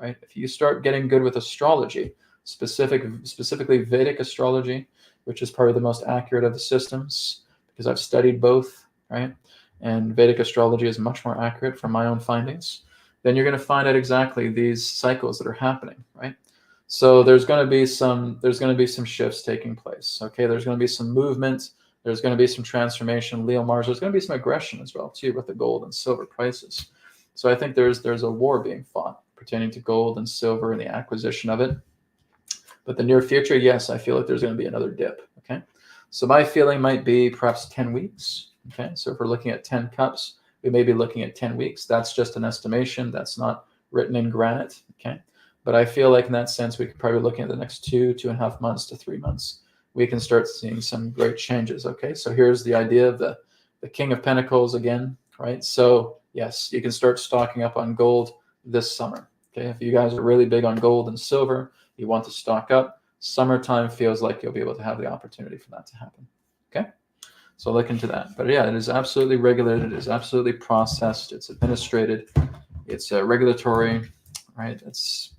right? If you start getting good with astrology, specifically Vedic astrology, which is probably the most accurate of the systems, because I've studied both, right? And Vedic astrology is much more accurate from my own findings. Then you're going to find out exactly these cycles that are happening, right? So there's going to be some shifts taking place. Okay, there's going to be some movement. There's going to be some transformation. Leo Mars. There's going to be some aggression as well too with the gold and silver prices. So I think there's a war being fought pertaining to gold and silver and the acquisition of it. But the near future, yes, I feel like there's going to be another dip. Okay, so my feeling might be perhaps 10 weeks. Okay, so if we're looking at 10 cups, we may be looking at 10 weeks. That's just an estimation. That's not written in granite. Okay. But I feel like in that sense, we could probably be looking at the next 2.5 months to 3 months. We can start seeing some great changes. Okay, so here's the idea of the King of Pentacles again, right? So yes, you can start stocking up on gold this summer. Okay, if you guys are really big on gold and silver, you want to stock up. Summertime feels like you'll be able to have the opportunity for that to happen. Okay, so look into that. But yeah, it is absolutely regulated. It is absolutely processed. It's administrated. It's regulatory, right? It's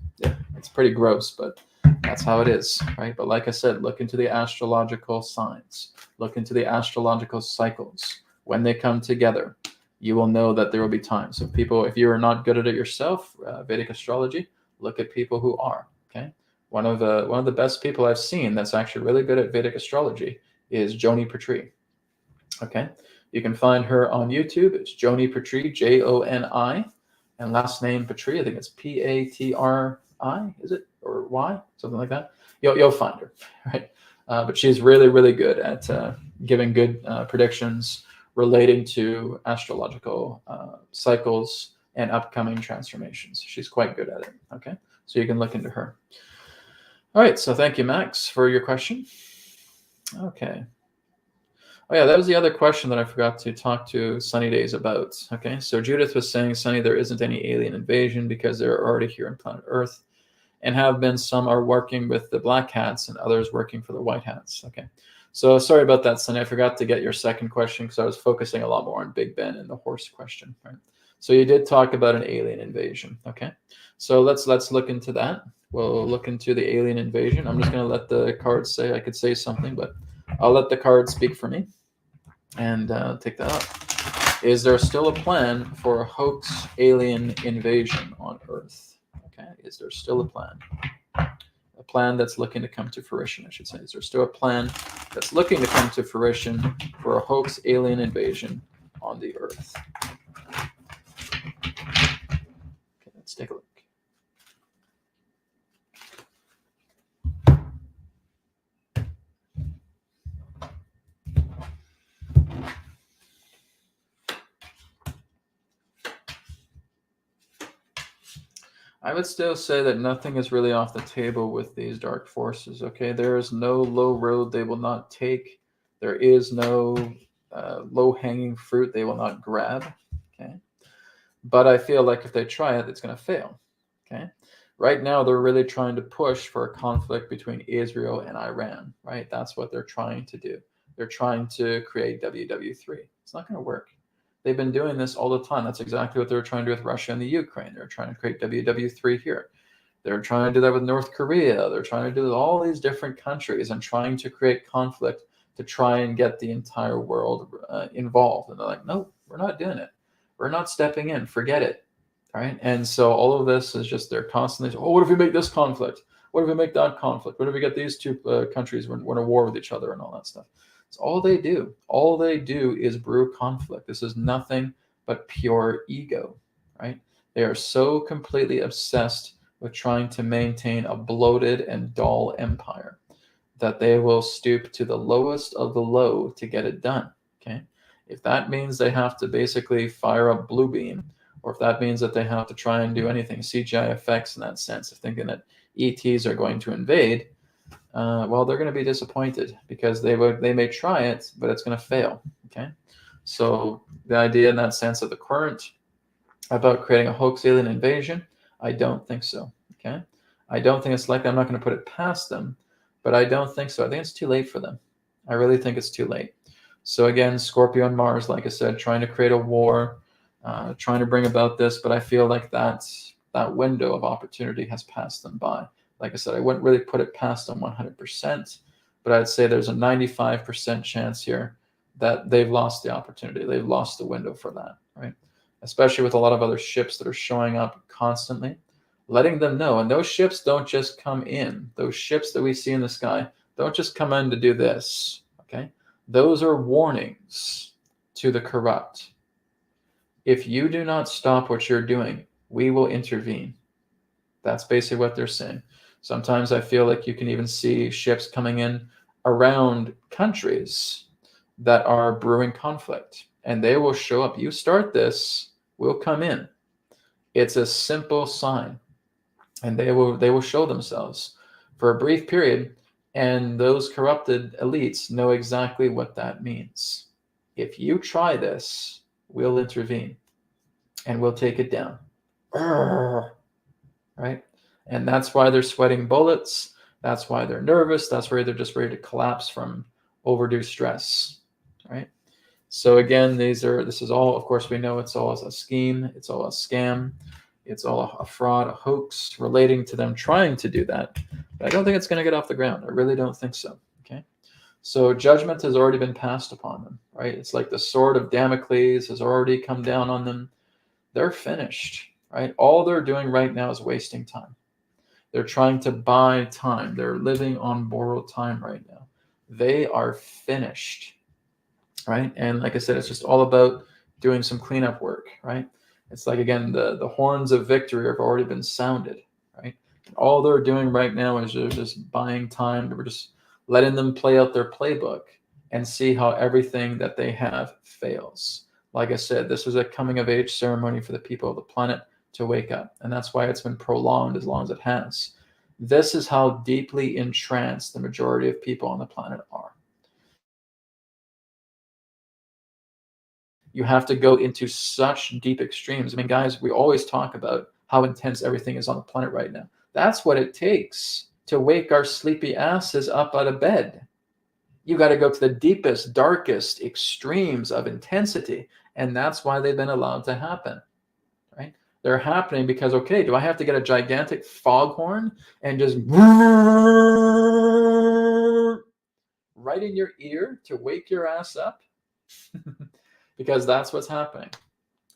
pretty gross, but that's how it is, right? But like I said, look into the astrological signs. Look into the astrological cycles. When they come together, you will know that there will be times. So if you are not good at it yourself, Vedic astrology, look at people who are, okay? One of the best people I've seen that's actually really good at Vedic astrology is Joni Patri, okay? You can find her on YouTube. It's Joni Patri, Joni, and last name Patri. I think it's Patri, is it, or Y, something like that. You'll find her, right? But she's really, really good at giving good predictions relating to astrological cycles and upcoming transformations. She's quite good at it. Okay, so you can look into her. All right, so thank you, Max, for your question. Okay. Oh yeah, that was the other question that I forgot to talk to Sunny Days about. Okay, so Judith was saying, Sunny, there isn't any alien invasion because they're already here on planet Earth, and have been. Some are working with the black hats and others working for the white hats. Okay, so sorry about that, Sunny. I forgot to get your second question because I was focusing a lot more on Big Ben and the horse question. Right. So you did talk about an alien invasion. Okay, so let's look into that. We'll look into the alien invasion. I'm just going to let the cards say. I could say something, but I'll let the cards speak for me and take that up. Is there still a plan for a hoax alien invasion on Earth? Okay, is there still a plan? A plan that's looking to come to fruition, I should say. Is there still a plan that's looking to come to fruition for a hoax alien invasion on the Earth? Okay, let's take a look. I would still say that nothing is really off the table with these dark forces, okay? There is no low road they will not take. There is no low-hanging fruit they will not grab, okay? But I feel like if they try it, it's going to fail. Okay. Right now, they're really trying to push for a conflict between Israel and Iran, right? That's what they're trying to do. They're trying to create WW3. It's not going to work. They've been doing this all the time. That's exactly what they're trying to do with Russia and the Ukraine. They're trying to create WW3 here. They're trying to do that with North Korea. They're trying to do with all these different countries and trying to create conflict to try and get the entire world involved. And they're like, no, we're not doing it. We're not stepping in. Forget it. Right. And so all of this is just they're constantly, oh, what if we make this conflict? What if we make that conflict? What if we get these two countries when in a war with each other and all that stuff? It's all they do. All they do is brew conflict. This is nothing but pure ego. Right. They are so completely obsessed with trying to maintain a bloated and dull empire that they will stoop to the lowest of the low to get it done. Okay. If that means they have to basically fire up Bluebeam, or if that means that they have to try and do anything CGI effects in that sense of thinking that ETs are going to invade, well, they're going to be disappointed because they may try it, but it's going to fail. Okay, so the idea in that sense of the current about creating a hoax alien invasion, I don't think so. Okay, I don't think it's likely. I'm not going to put it past them, but I don't think so. I think it's too late for them. I really think it's too late. So again, Scorpio and Mars, like I said, trying to create a war. Trying to bring about this, but I feel like that window of opportunity has passed them by. Like I said, I wouldn't really put it past them 100%, but I'd say there's a 95% chance here that they've lost the opportunity. They've lost the window for that, right? Especially with a lot of other ships that are showing up constantly, letting them know. And those ships don't just come in. Those ships that we see in the sky don't just come in to do this, okay? Those are warnings to the corrupt. If you do not stop what you're doing, we will intervene. That's basically what they're saying. Sometimes I feel like you can even see ships coming in around countries that are brewing conflict, and they will show up. You start this, we'll come in. It's a simple sign, and they will show themselves for a brief period, and those corrupted elites know exactly what that means. If you try this, we'll intervene. And we'll take it down. Right? And that's why they're sweating bullets. That's why they're nervous. That's why they're just ready to collapse from overdue stress. Right? So again, this is all, of course, we know it's all a scheme. It's all a scam. It's all a fraud, a hoax relating to them trying to do that. But I don't think it's going to get off the ground. I really don't think so. Okay. So judgment has already been passed upon them. Right? It's like the sword of Damocles has already come down on them. They're finished, right? All they're doing right now is wasting time. They're trying to buy time. They're living on borrowed time right now. They are finished, right? And like I said, it's just all about doing some cleanup work, right? It's like, again, the horns of victory have already been sounded, right? All they're doing right now is they're just buying time. We're just letting them play out their playbook and see how everything that they have fails. Like I said, this is a coming of age ceremony for the people of the planet to wake up. And that's why it's been prolonged as long as it has. This is how deeply entranced the majority of people on the planet are. You have to go into such deep extremes. I mean, guys, we always talk about how intense everything is on the planet right now. That's what it takes to wake our sleepy asses up out of bed. You got to go to the deepest, darkest extremes of intensity. And that's why they've been allowed to happen, right? They're happening because, okay, do I have to get a gigantic foghorn and just right in your ear to wake your ass up? Because that's what's happening.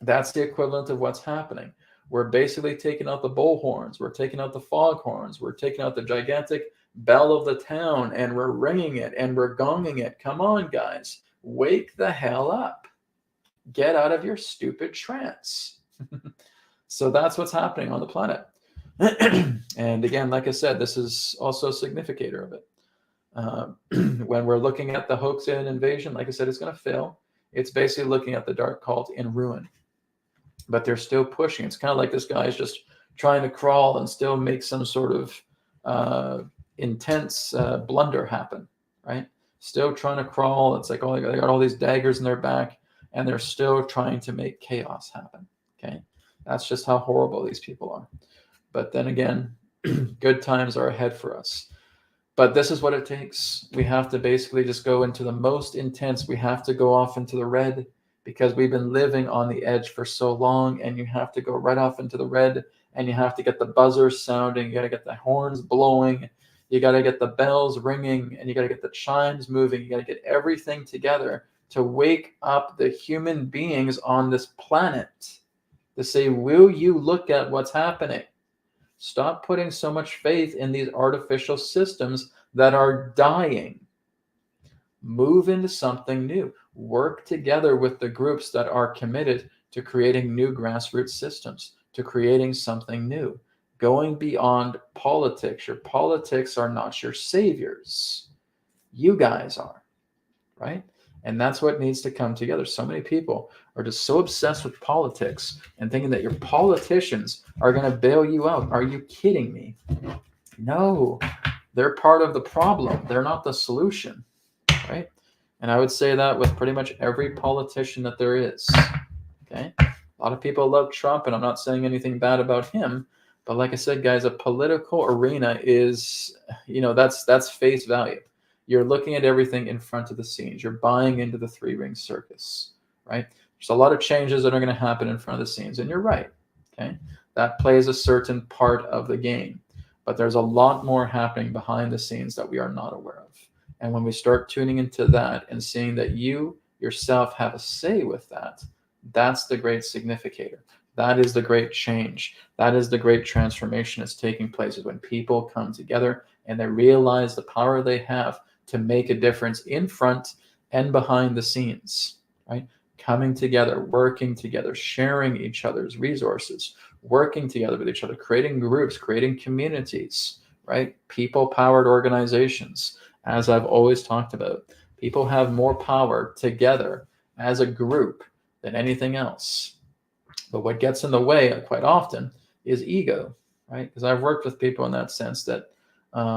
That's the equivalent of what's happening. We're basically taking out the bullhorns. We're taking out the foghorns. We're taking out the gigantic bell of the town, and we're ringing it and we're gonging it. Come on, guys. Wake the hell up. Get out of your stupid trance. So that's what's happening on the planet. And again, like I said, this is also a significator of it. When we're looking at the hoax alien invasion, like I said, it's going to fail. It's basically looking at the dark cult in ruin. But they're still pushing. It's kind of like this guy is just trying to crawl and still make some sort of intense blunder happen, right? Still trying to crawl. It's like, oh, they got all these daggers in their back, and they're still trying to make chaos happen, okay? That's just how horrible these people are. But then again, good times are ahead for us. But this is what it takes. We have to basically just go into the most intense. We have to go off into the red because we've been living on the edge for so long, and you have to go right off into the red, and you have to get the buzzers sounding. You got to get the horns blowing. You got to get the bells ringing, and you got to get the chimes moving. You got to get everything together to wake up the human beings on this planet to say, will you look at what's happening? Stop putting so much faith in these artificial systems that are dying. Move into something new. Work together with the groups that are committed to creating new grassroots systems, to creating something new. Going beyond politics. Your politics are not your saviors. You guys are, right? And that's what needs to come together. So many people are just so obsessed with politics and thinking that your politicians are going to bail you out. Are you kidding me? No, they're part of the problem. They're not the solution, right? And I would say that with pretty much every politician that there is, okay? A lot of people love Trump, and I'm not saying anything bad about him. But like I said, guys, a political arena is, that's face value. You're looking at everything in front of the scenes. You're buying into the three-ring circus, right? There's a lot of changes that are going to happen in front of the scenes, and you're right, okay? That plays a certain part of the game. But there's a lot more happening behind the scenes that we are not aware of. And when we start tuning into that and seeing that you yourself have a say with that, that's the great significator. That is the great change. That is the great transformation that's taking place, is when people come together and they realize the power they have to make a difference in front and behind the scenes, right? Coming together, working together, sharing each other's resources, working together with each other, creating groups, creating communities, right? People-powered organizations, as I've always talked about. People have more power together as a group than anything else. But what gets in the way quite often is ego, right? Because I've worked with people in that sense that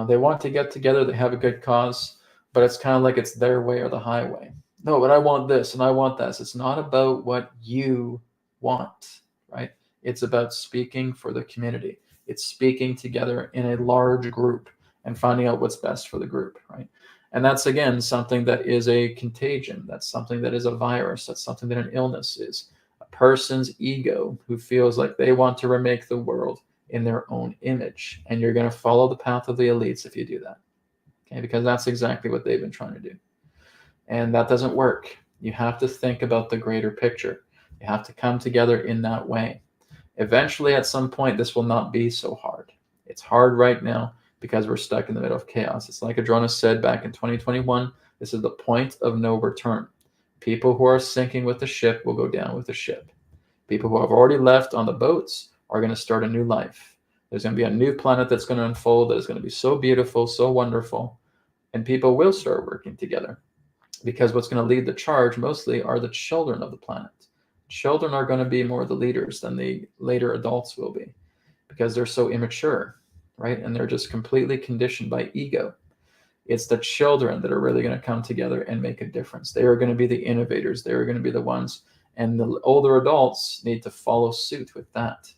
they want to get together, they have a good cause, but it's kind of like it's their way or the highway. No, but I want this and I want this. It's not about what you want, right? It's about speaking for the community. It's speaking together in a large group and finding out what's best for the group, right? And that's, again, something that is a contagion. That's something that is a virus. That's something that an illness is. A person's ego who feels like they want to remake the world in their own image. And you're going to follow the path of the elites if you do that, okay? Because that's exactly what they've been trying to do. And that doesn't work. You have to think about the greater picture. You have to come together in that way. Eventually, at some point, this will not be so hard. It's hard right now because we're stuck in the middle of chaos. It's like Adronis said back in 2021, this is the point of no return. People who are sinking with the ship will go down with the ship. People who have already left on the boats are going to start a new life. There's going to be a new planet that's going to unfold that is going to be so beautiful, so wonderful, and people will start working together. Because what's going to lead the charge mostly are the children of the planet. Children are going to be more the leaders than the later adults will be, because they're so immature, right? And they're just completely conditioned by ego. It's the children that are really going to come together and make a difference. They are going to be the innovators. They are going to be the ones. And the older adults need to follow suit with that,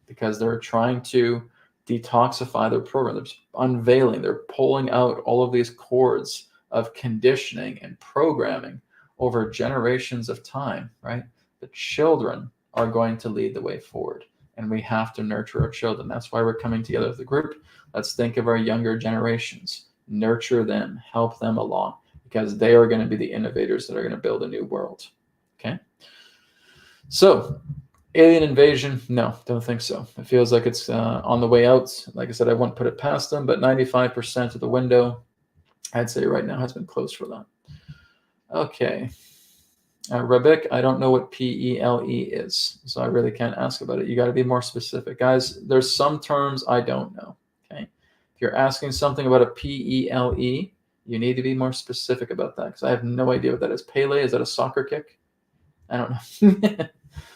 because they're trying to detoxify their program. They're unveiling, they're pulling out all of these cords of conditioning and programming over generations of time, right? The children are going to lead the way forward, and we have to nurture our children. That's why we're coming together as a group. Let's think of our younger generations, nurture them, help them along, because they are going to be the innovators that are going to build a new world, okay? So, alien invasion, no, don't think so. It feels like it's on the way out. Like I said, I wouldn't put it past them, but 95% of the window, I'd say right now, has been closed for that. Okay. Rabik, I don't know what PELE is, so I really can't ask about it. You got to be more specific. Guys, there's some terms I don't know, okay? If you're asking something about a PELE, you need to be more specific about that, because I have no idea what that is. Pele, is that a soccer kick? I don't know.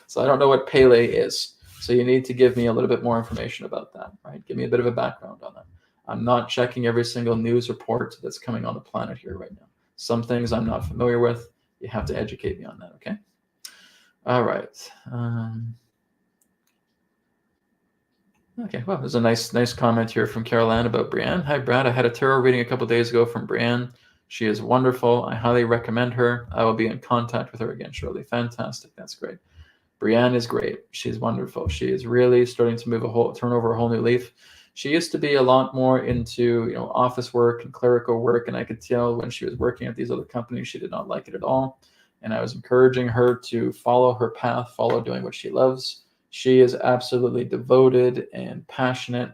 So I don't know what Pele is. So you need to give me a little bit more information about that, right? Give me a bit of a background on that. I'm not checking every single news report that's coming on the planet here right now. Some things I'm not familiar with. You have to educate me on that, okay? All right. Okay, well, there's a nice comment here from Carol Ann about Brienne. Hi, Brad. I had a tarot reading a couple days ago from Brienne. She is wonderful. I highly recommend her. I will be in contact with her again shortly. Fantastic. That's great. Brienne is great. She's wonderful. She is really starting to turn over a whole new leaf. She used to be a lot more into, office work and clerical work, and I could tell when she was working at these other companies, she did not like it at all. And I was encouraging her to follow her path, follow doing what she loves. She is absolutely devoted and passionate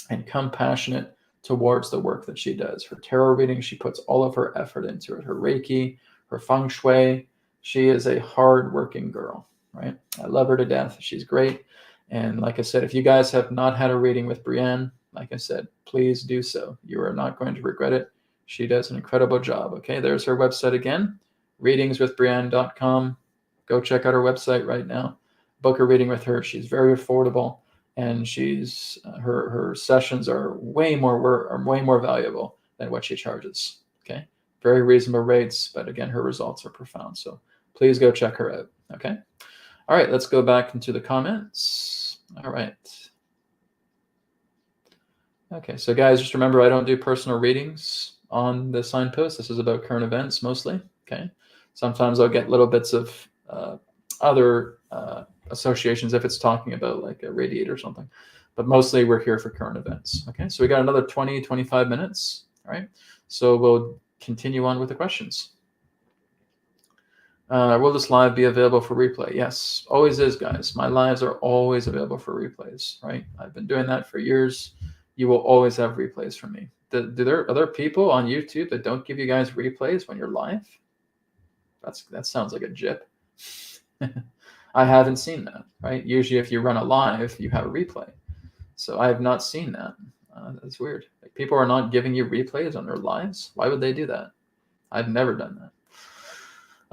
and compassionate towards the work that she does. Her tarot reading, she puts all of her effort into it. Her Reiki, her feng shui. She is a hard-working girl, right? I love her to death. She's great. And like I said, if you guys have not had a reading with Brienne, like I said, please do so. You are not going to regret it. She does an incredible job. Okay, there's her website again, readingswithbrienne.com. Go check out her website right now. Book a reading with her. She's very affordable, and she's her sessions are way more valuable than what she charges. Okay, very reasonable rates, but again, her results are profound. So please go check her out. Okay. All right, let's go back into the comments. All right. Okay, so guys, just remember I don't do personal readings on the Signpost. This is about current events mostly. Okay, sometimes I'll get little bits of other associations if it's talking about like a Radiate or something, but mostly we're here for current events. Okay, so we got another 20-25 minutes. All right, so we'll continue on with the questions. Will this live be available for replay? Yes, always is, guys. My lives are always available for replays, right? I've been doing that for years. You will always have replays from me. Are there people on YouTube that don't give you guys replays when you're live? That sounds like a jip. I haven't seen that, right? Usually if you run a live, you have a replay. So I have not seen that. That's weird. Like, people are not giving you replays on their lives. Why would they do that? I've never done that.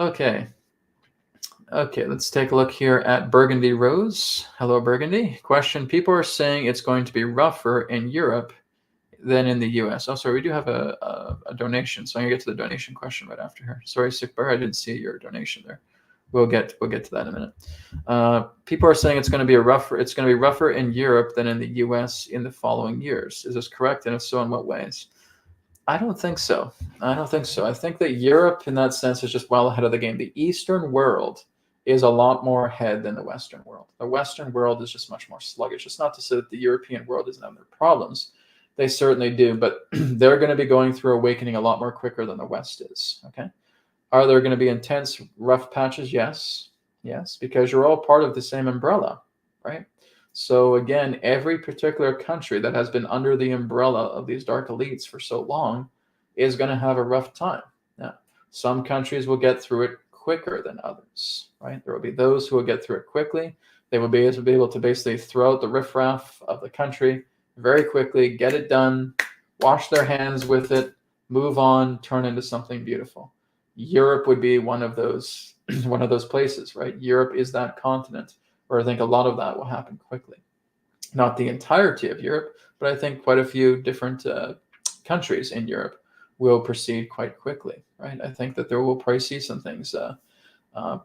Okay, let's take a look here at Burgundy Rose. Hello, Burgundy. Question, people are saying it's going to be rougher in Europe than in the US. Oh, sorry, we do have a donation, so I'm gonna get to the donation question right after her. Sorry, Sickbar, I didn't see your donation there. We'll get to that in a minute. People are saying it's going to be rougher in Europe than in the US in the following years. Is this correct? And if so, in what ways? I don't think so. I think that Europe, in that sense, is just well ahead of the game. The Eastern world is a lot more ahead than the Western world. The Western world is just much more sluggish. It's not to say that the European world doesn't have their problems. They certainly do, but they're going to be going through awakening a lot more quicker than the West is. Okay. Are there going to be intense, rough patches? Yes, because you're all part of the same umbrella, right? So again, every particular country that has been under the umbrella of these dark elites for so long is going to have a rough time. Now, some countries will get through it quicker than others, right? There will be those who will get through it quickly. They will be able to basically throw out the riffraff of the country very quickly, get it done, wash their hands with it, move on, turn into something beautiful. Europe would be one of those places, right? Europe is that continent where I think a lot of that will happen quickly. Not the entirety of Europe, but I think quite a few different countries in Europe will proceed quite quickly, right? I think that there will probably see some things,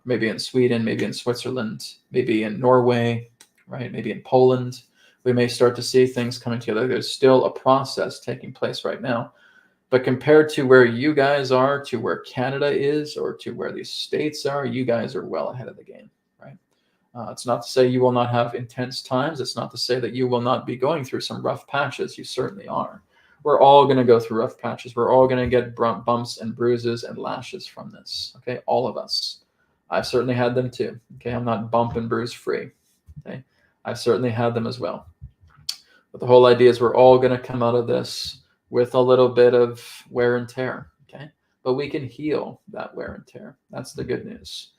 maybe in Sweden, maybe in Switzerland, maybe in Norway, right? Maybe in Poland. We may start to see things coming together. There's still a process taking place right now. But compared to where you guys are, to where Canada is, or to where these states are, you guys are well ahead of the game, right? It's not to say you will not have intense times. It's not to say that you will not be going through some rough patches. You certainly are. We're all going to go through rough patches. We're all going to get bumps and bruises and lashes from this, okay? All of us. I've certainly had them too, okay? I'm not bump and bruise free, okay? I've certainly had them as well. But the whole idea is we're all going to come out of this with a little bit of wear and tear, okay? But we can heal that wear and tear. That's the good news.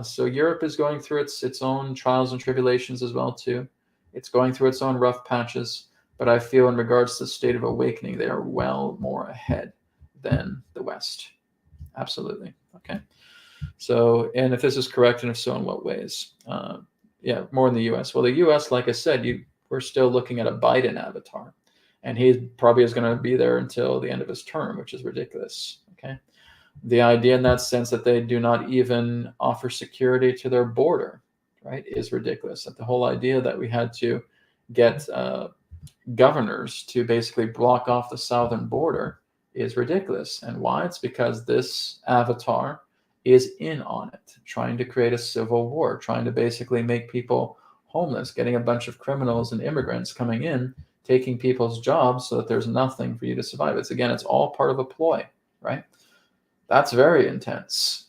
So Europe is going through its own trials and tribulations as well too. It's going through its own rough patches, but I feel in regards to the state of awakening, they are well more ahead than the West. Absolutely, okay? So, and if this is correct, and if so, in what ways? Yeah, more in the US. Well, the US, like I said, we're still looking at a Biden avatar. And he probably is going to be there until the end of his term, which is ridiculous. Okay, the idea in that sense that they do not even offer security to their border, right, is ridiculous. That the whole idea that we had to get governors to basically block off the southern border is ridiculous. And why? It's because this avatar is in on it, trying to create a civil war, trying to basically make people homeless, getting a bunch of criminals and immigrants coming in, taking people's jobs so that there's nothing for you to survive. It's all part of a ploy, right? That's very intense.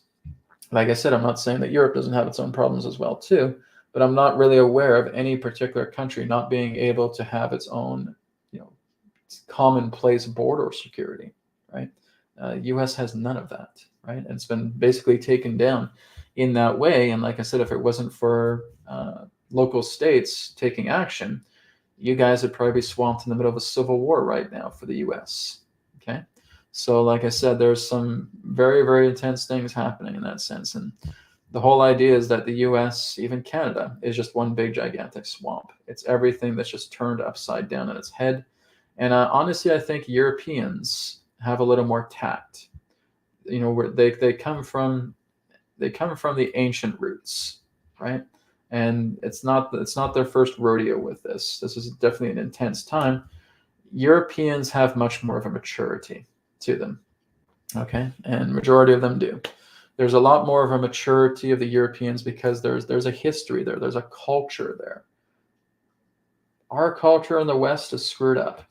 Like I said, I'm not saying that Europe doesn't have its own problems as well too, but I'm not really aware of any particular country not being able to have its own, commonplace border security, right? U.S. has none of that, right? And it's been basically taken down in that way. And like I said, if it wasn't for local states taking action, you guys would probably be swamped in the middle of a civil war right now for the U.S. Okay, so like I said, there's some very, very intense things happening in that sense, and the whole idea is that the U.S., even Canada, is just one big gigantic swamp. It's everything that's just turned upside down on its head. And honestly, I think Europeans have a little more tact. Where they come from the ancient roots, right? And it's not their first rodeo with this. This is definitely an intense time. Europeans have much more of a maturity to them, okay? And majority of them do. There's a lot more of a maturity of the Europeans because there's a history there. There's a culture there. Our culture in the West is screwed up.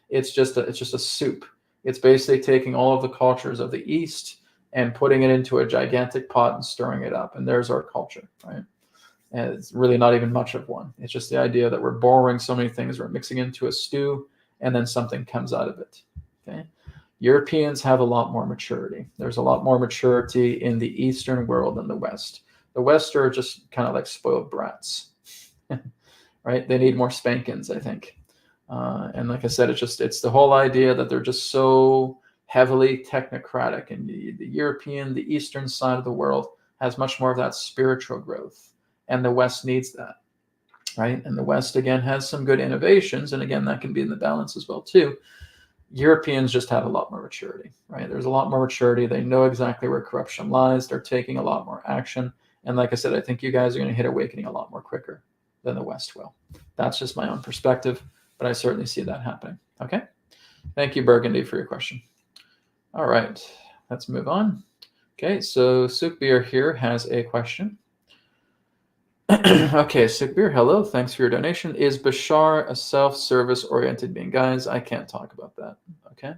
It's just a soup. It's basically taking all of the cultures of the East and putting it into a gigantic pot and stirring it up. And there's our culture, right? And it's really not even much of one. It's just the idea that we're borrowing so many things, we're mixing into a stew, and then something comes out of it, okay? Europeans have a lot more maturity. There's a lot more maturity in the Eastern world than the West. The West are just kind of like spoiled brats, right? They need more spankings, I think. And like I said, it's the whole idea that they're just so heavily technocratic. And the European, the Eastern side of the world has much more of that spiritual growth. And the West needs that, right? And the West, again, has some good innovations. And again, that can be in the balance as well, too. Europeans just have a lot more maturity, right? There's a lot more maturity. They know exactly where corruption lies. They're taking a lot more action. And like I said, I think you guys are going to hit awakening a lot more quicker than the West will. That's just my own perspective, but I certainly see that happening. Okay. Thank you, Burgundy, for your question. All right, let's move on. Okay, so Sukbir here has a question. Okay, Sukbir, hello. Thanks for your donation. Is Bashar a self-service oriented being? Guys, I can't talk about that. Okay.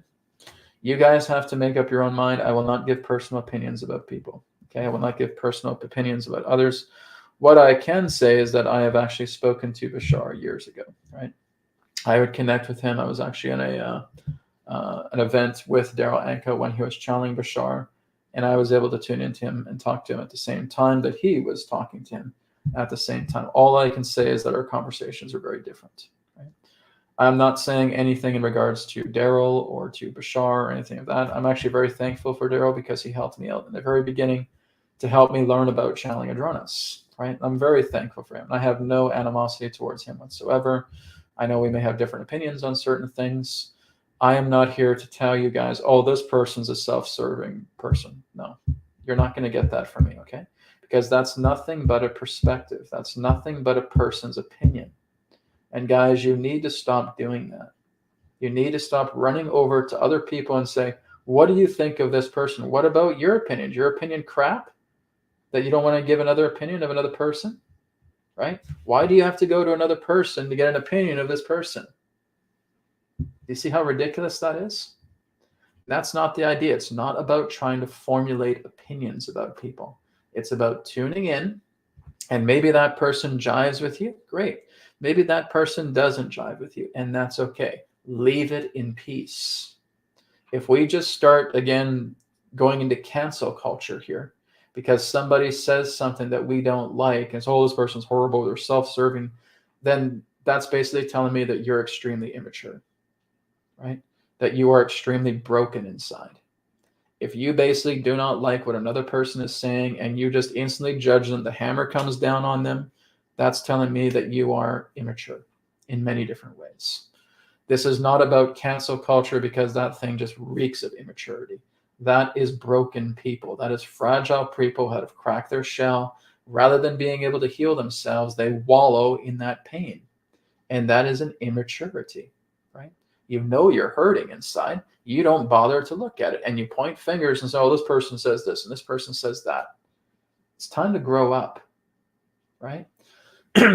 You guys have to make up your own mind. I will not give personal opinions about people. Okay. I will not give personal opinions about others. What I can say is that I have actually spoken to Bashar years ago, right? I would connect with him. I was actually on an event with Daryl Anka when he was channeling Bashar, and I was able to tune into him and talk to him at the same time that he was talking to him at the same time. All I can say is that our conversations are very different. Right? I'm not saying anything in regards to Daryl or to Bashar or anything of that. I'm actually very thankful for Daryl because he helped me out in the very beginning to help me learn about channeling Adronis. Right? I'm very thankful for him. I have no animosity towards him whatsoever. I know we may have different opinions on certain things. I am not here to tell you guys, oh, this person's a self-serving person. No, you're not going to get that from me, okay? Because that's nothing but a perspective. That's nothing but a person's opinion. And guys, you need to stop doing that. You need to stop running over to other people and say, what do you think of this person? What about your opinion? Is your opinion crap? That you don't want to give another opinion of another person? Right? Why do you have to go to another person to get an opinion of this person? Do you see how ridiculous that is? That's not the idea. It's not about trying to formulate opinions about people. It's about tuning in, and maybe that person jives with you. Great. Maybe that person doesn't jive with you, and that's okay. Leave it in peace. If we just start, again, going into cancel culture here, because somebody says something that we don't like, and so, oh, this person's horrible, they're self-serving, then that's basically telling me that you're extremely immature, right? That you are extremely broken inside. If you basically do not like what another person is saying and you just instantly judge them, the hammer comes down on them, that's telling me that you are immature in many different ways. This is not about cancel culture because that thing just reeks of immaturity. That is broken people. That is fragile people that have cracked their shell. Rather than being able to heal themselves, they wallow in that pain. And that is an immaturity, right? You know you're hurting inside. You don't bother to look at it. And you point fingers and say, oh, this person says this and this person says that. It's time to grow up, right?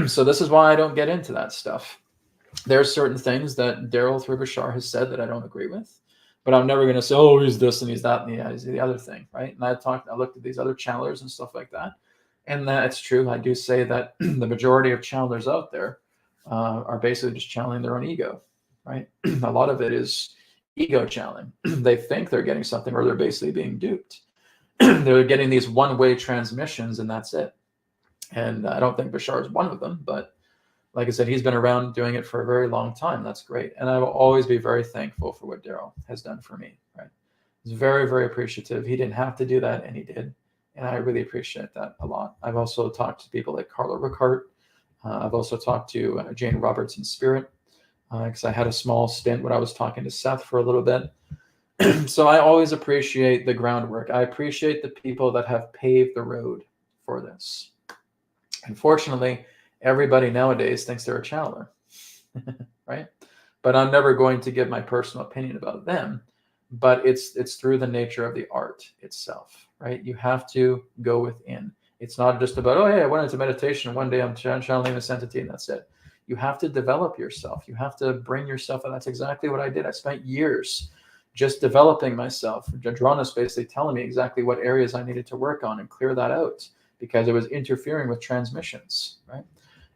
So this is why I don't get into that stuff. There are certain things that Daryl Fribashar has said that I don't agree with, but I'm never going to say, oh, he's this and he's that and he's the other thing, right? And I looked at these other channelers and stuff like that, and that's true. I do say that the majority of channelers out there are basically just channeling their own ego, right? A lot of it is ego channeling. They think they're getting something, or they're basically being duped. They're getting these one-way transmissions, and that's it. And I don't think Bashar is one of them, but like I said, he's been around doing it for a very long time. That's great. And I will always be very thankful for what Daryl has done for me, right? He's very, very appreciative. He didn't have to do that, and he did. And I really appreciate that a lot. I've also talked to people like Carla Rickart. I've also talked to Jane Roberts in spirit, because I had a small stint when I was talking to Seth for a little bit. So I always appreciate the groundwork. I appreciate the people that have paved the road for this. Unfortunately, everybody nowadays thinks they're a channeler, right? But I'm never going to give my personal opinion about them. But it's through the nature of the art itself, right? You have to go within. It's not just about, oh, hey, I went into meditation. One day I'm channeling this entity and that's it. You have to develop yourself. You have to bring yourself, and that's exactly what I did. I spent years just developing myself. Jadrona's basically telling me exactly what areas I needed to work on and clear that out, because it was interfering with transmissions, right?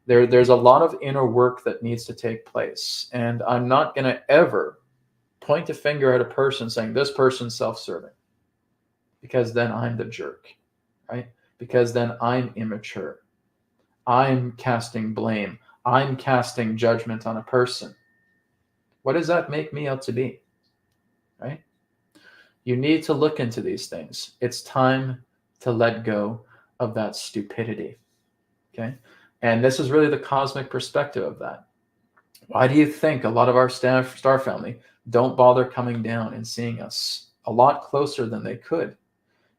There's a lot of inner work that needs to take place. And I'm not going to ever point a finger at a person saying, this person's self-serving, because then I'm the jerk, right? Because then I'm immature. I'm casting blame. I'm casting judgment on a person. What does that make me out to be, right? You need to look into these things. It's time to let go of that stupidity, okay? And this is really the cosmic perspective of that. Why do you think a lot of our star family don't bother coming down and seeing us a lot closer than they could?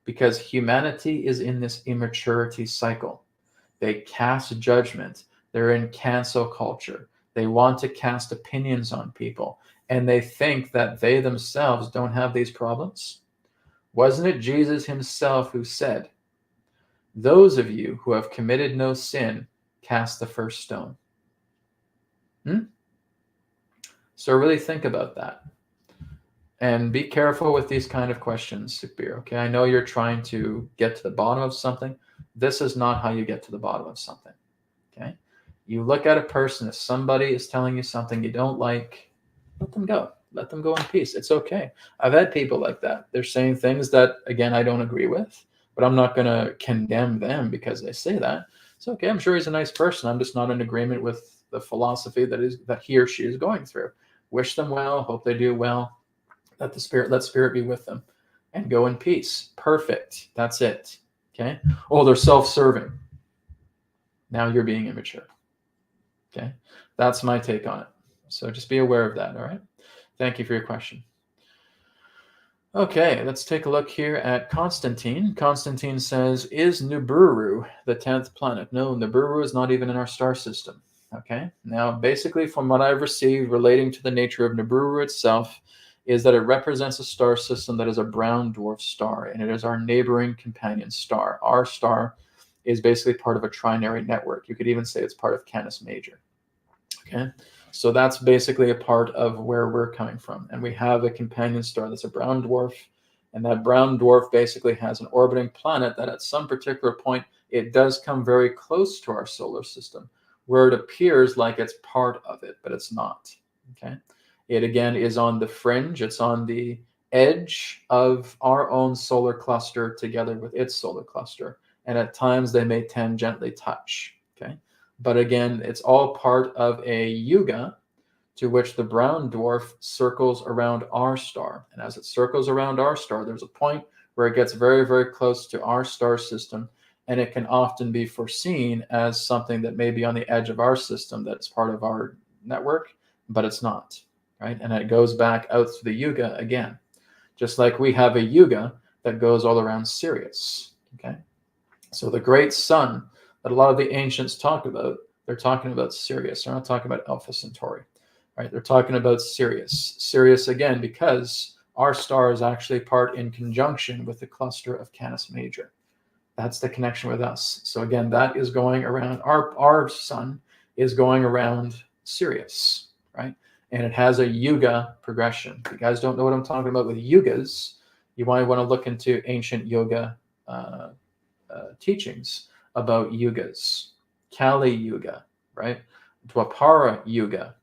Because humanity is in this immaturity cycle. They cast judgment. They're in cancel culture. They want to cast opinions on people, and they think that they themselves don't have these problems. Wasn't it Jesus himself who said, those of you who have committed no sin, cast the first stone? So really think about that. And be careful with these kind of questions, Sukbir, okay? I know you're trying to get to the bottom of something. This is not how you get to the bottom of something, okay? You look at a person, if somebody is telling you something you don't like, let them go. Let them go in peace. It's okay. I've had people like that. They're saying things that, again, I don't agree with, but I'm not going to condemn them because they say that. It's okay. I'm sure he's a nice person. I'm just not in agreement with the philosophy that he or she is going through. Wish them well. Hope they do well. Let spirit be with them, and go in peace. Perfect. That's it. Okay. Oh, they're self-serving. Now you're being immature. Okay. That's my take on it. So just be aware of that. All right. Thank you for your question. Okay, let's take a look here at Constantine. Constantine says, is Nibiru the 10th planet? No, Nibiru is not even in our star system. Okay, now basically from what I've received relating to the nature of Nibiru itself is that it represents a star system that is a brown dwarf star, and it is our neighboring companion star. Our star is basically part of a trinary network. You could even say it's part of Canis Major. Okay, so that's basically a part of where we're coming from. And we have a companion star that's a brown dwarf, and that brown dwarf basically has an orbiting planet that at some particular point, it does come very close to our solar system, where it appears like it's part of it, but it's not. Okay, it again is on the fringe. It's on the edge of our own solar cluster together with its solar cluster, and at times they may tangentially touch. Okay, but again, it's all part of a yuga to which the brown dwarf circles around our star, and as it circles around our star, there's a point where it gets very, very close to our star system, and it can often be foreseen as something that may be on the edge of our system that's part of our network, but it's not, right? And it goes back out through the yuga again, just like we have a yuga that goes all around Sirius, okay? So the great sun that a lot of the ancients talk about They're talking about Sirius. They're not talking about Alpha Centauri, right? They're talking about Sirius. Sirius, again, because our star is actually part in conjunction with the cluster of Canis Major. That's the connection with us. So again, that is going around, our sun is going around Sirius, right? And it has a yuga progression. If you guys don't know what I'm talking about with yugas, you might want to look into ancient yoga teachings about yugas. Kali Yuga, right? Dwapara Yuga,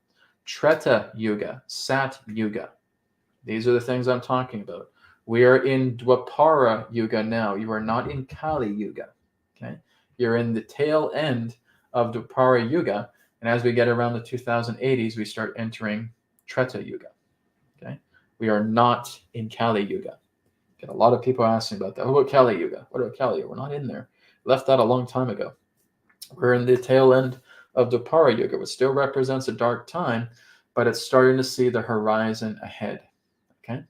Treta Yuga, Sat Yuga. These are the things I'm talking about. We are in Dwapara Yuga now. You are not in Kali Yuga. Okay? You're in the tail end of Dwapara Yuga. And as we get around the 2080s, we start entering Treta Yuga. Okay? We are not in Kali Yuga. Get a lot of people asking about that. What about Kali Yuga? What about Kali Yuga? We're not in there. Left that a long time ago. We're in the tail end of Dwapara Yuga, which still represents a dark time, but it's starting to see the horizon ahead. Okay?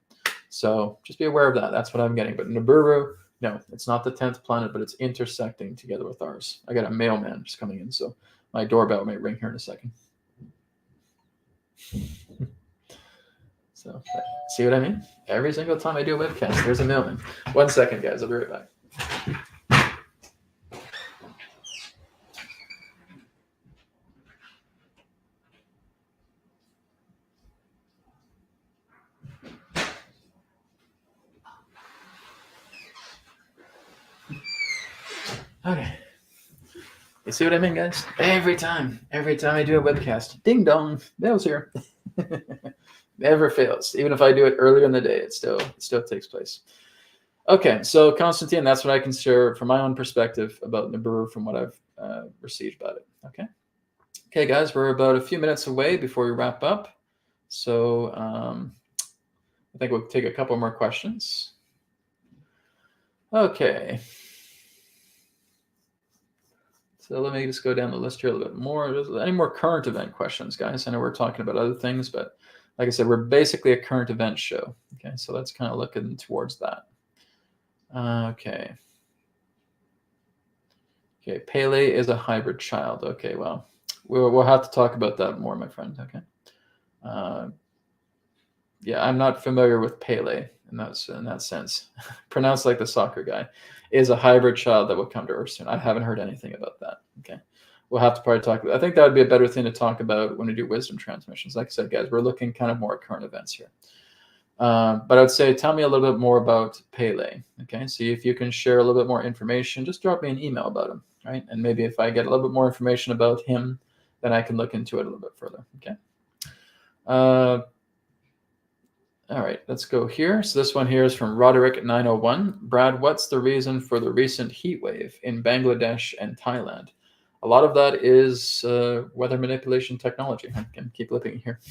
So just be aware of that. That's what I'm getting. But Nibiru, no, it's not the 10th planet, but it's intersecting together with ours. I got a mailman just coming in, so my doorbell may ring here in a second. So see what I mean? Every single time I do a webcast, there's a mailman. 1 second, guys. I'll be right back. Okay. You see what I mean, guys? Every time I do a webcast, ding dong, mail's here. Never fails. Even if I do it earlier in the day, it still takes place. Okay, so Constantine, that's what I can share from my own perspective about Nibiru from what I've received about it. Okay, guys, we're about a few minutes away before we wrap up. So I think we'll take a couple more questions. Okay. So let me just go down the list here a little bit more. Any more current event questions, guys? I know we're talking about other things, but like I said, we're basically a current event show. Okay, so let's kind of look towards that. Okay. Okay, Pele is a hybrid child. Okay, well, we'll have to talk about that more, my friend. Okay. Yeah, I'm not familiar with Pele in that sense. Pronounced like the soccer guy, is a hybrid child that will come to Earth soon. I haven't heard anything about that. Okay. We'll have to probably talk about. I think that would be a better thing to talk about when we do wisdom transmissions. Like I said, guys, we're looking kind of more at current events here. But I'd say, tell me a little bit more about Pele. Okay, see if you can share a little bit more information. Just drop me an email about him, right? And maybe if I get a little bit more information about him, then I can look into it a little bit further. Okay. All right, let's go here. So this one here is from Roderick901. Brad, what's the reason for the recent heat wave in Bangladesh and Thailand? A lot of that is weather manipulation technology. I can keep looking here.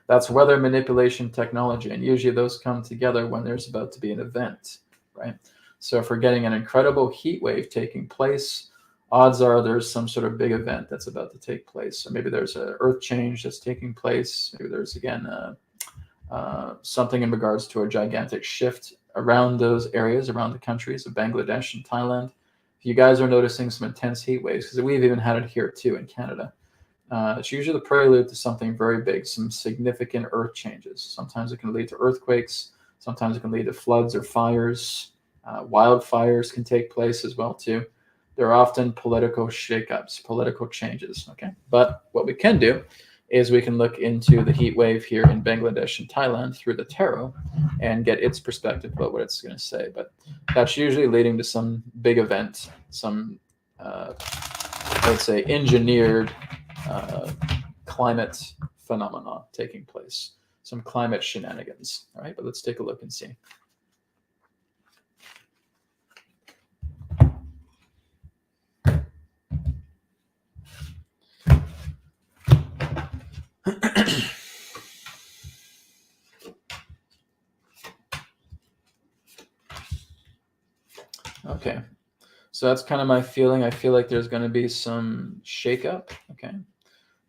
That's weather manipulation technology, and usually those come together when there's about to be an event, right? So if we're getting an incredible heat wave taking place, odds are there's some sort of big event that's about to take place. So maybe there's an earth change that's taking place. Maybe there's, again, something in regards to a gigantic shift around those areas, around the countries of Bangladesh and Thailand. If you guys are noticing some intense heat waves, because we've even had it here too in Canada, it's usually the prelude to something very big, some significant earth changes. Sometimes it can lead to earthquakes. Sometimes it can lead to floods or fires. Wildfires can take place as well too. There are often political shakeups, political changes. Okay, but what we can do is we can look into the heat wave here in Bangladesh and Thailand through the tarot and get its perspective about what it's going to say. But that's usually leading to some big event, some, let's say, engineered climate phenomena taking place, some climate shenanigans. All right, but let's take a look and see. Okay, so that's kind of my feeling. I feel like there's going to be some shakeup. Okay,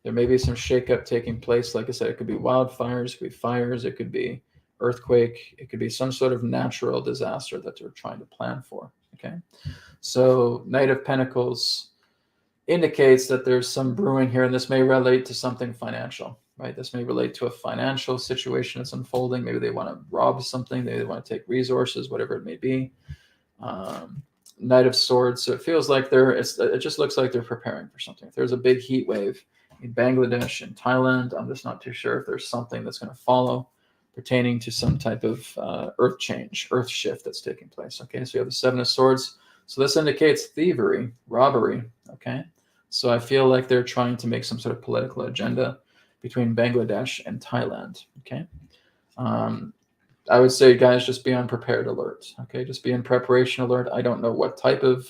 there may be some shakeup taking place. Like I said, it could be wildfires, it could be fires, it could be earthquake, it could be some sort of natural disaster that they're trying to plan for. Okay, so Knight of Pentacles indicates that there's some brewing here, and this may relate to something financial, right? This may relate to a financial situation that's unfolding. Maybe they want to rob something. Maybe they want to take resources, whatever it may be. Knight of Swords. So it feels like it just looks like they're preparing for something. If there's a big heat wave in Bangladesh and Thailand, I'm just not too sure if there's something that's going to follow pertaining to some type of earth change, earth shift that's taking place. Okay, so you have the Seven of Swords. So this indicates thievery, robbery. Okay, so I feel like they're trying to make some sort of political agenda between Bangladesh and Thailand. Okay, I would say, guys, just be on prepared alert. Okay, just be in preparation alert. I don't know what type of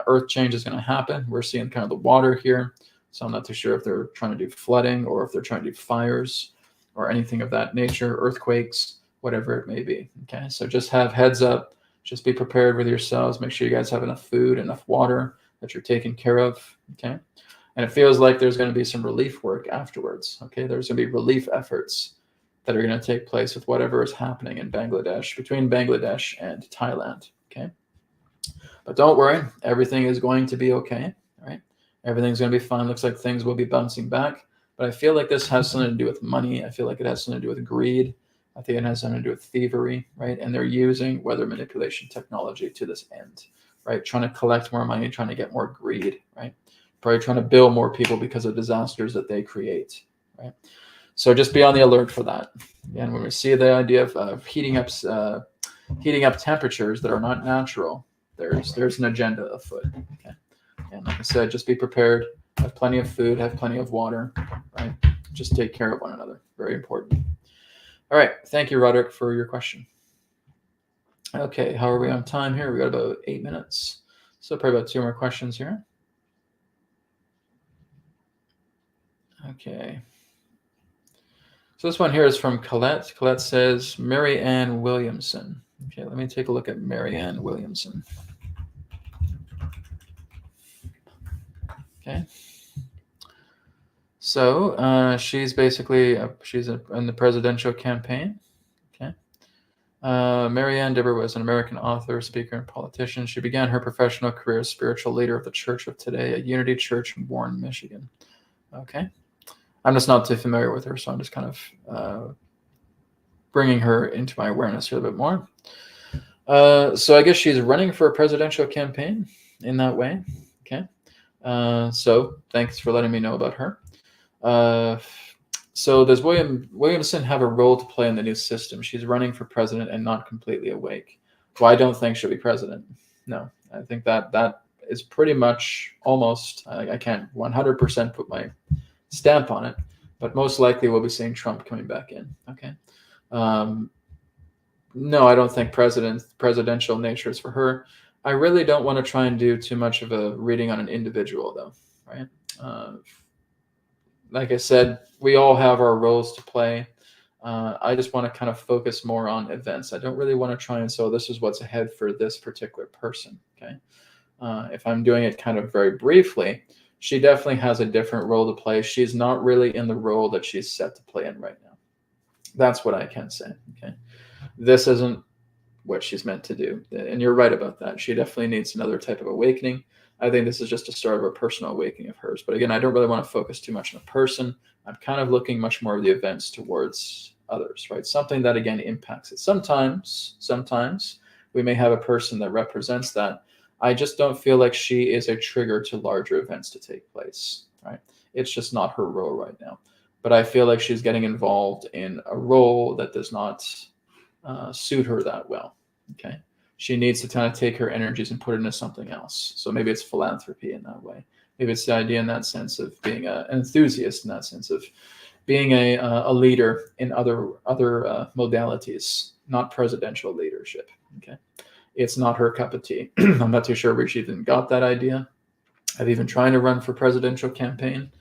earth change is going to happen. We're seeing kind of the water here, so I'm not too sure if they're trying to do flooding or if they're trying to do fires or anything of that nature, earthquakes, whatever it may be. Okay, so just have heads up. Just be prepared with yourselves. Make sure you guys have enough food, enough water, that you're taken care of. Okay, and it feels like there's going to be some relief work afterwards. Okay, there's going to be relief efforts that are going to take place with whatever is happening in Bangladesh, between Bangladesh and Thailand. Okay, but don't worry, everything is going to be okay. All right, everything's going to be fine. Looks like things will be bouncing back. But I feel like this has something to do with money. I feel like it has something to do with greed. I think it has something to do with thievery, right? And they're using weather manipulation technology to this end, right? Trying to collect more money, trying to get more greed, right? Probably trying to bill more people because of disasters that they create, right? So just be on the alert for that. And when we see the idea of heating up temperatures that are not natural, there's an agenda afoot. Okay, and like I said, just be prepared. Have plenty of food. Have plenty of water. Right. Just take care of one another. Very important. All right. Thank you, Roderick, for your question. Okay. How are we on time here? We got about 8 minutes. So probably about 2 more questions here. Okay. So this one here is from Colette. Colette says, Mary Ann Williamson. Okay, let me take a look at Mary Ann Williamson. Okay. So she's basically, she's in the presidential campaign. Okay. Mary Ann Dibber was an American author, speaker, and politician. She began her professional career as spiritual leader of the Church of Today, a Unity Church in Warren, Michigan. Okay. I'm just not too familiar with her, so I'm just kind of bringing her into my awareness here a bit more. So I guess she's running for a presidential campaign in that way. Okay. So thanks for letting me know about her. So does Williamson have a role to play in the new system? She's running for president and not completely awake. Well, I don't think she'll be president. No, I think that is pretty much almost, I can't 100% put my stamp on it, but most likely we'll be seeing Trump coming back in. Okay. No, I don't think presidential nature is for her. I really don't want to try and do too much of a reading on an individual, though, right? Like I said, we all have our roles to play. I just want to kind of focus more on events. I don't really want to try and say, this is what's ahead for this particular person, okay? If I'm doing it kind of very briefly, she definitely has a different role to play. She's not really in the role that she's set to play in right now. That's what I can say, okay? This isn't what she's meant to do. And you're right about that. She definitely needs another type of awakening. I think this is just a start of a personal awakening of hers. But again, I don't really want to focus too much on a person. I'm kind of looking much more of the events towards others, right? Something that, again, impacts it. Sometimes we may have a person that represents that. I just don't feel like she is a trigger to larger events to take place, right? It's just not her role right now. But I feel like she's getting involved in a role that does not suit her that well, okay? She needs to kind of take her energies and put it into something else. So maybe it's philanthropy in that way. Maybe it's the idea in that sense of being an enthusiast, in that sense of being a leader in other modalities, not presidential leadership, okay? It's not her cup of tea. I'm not too sure where she even got that idea of even trying to run for presidential campaign.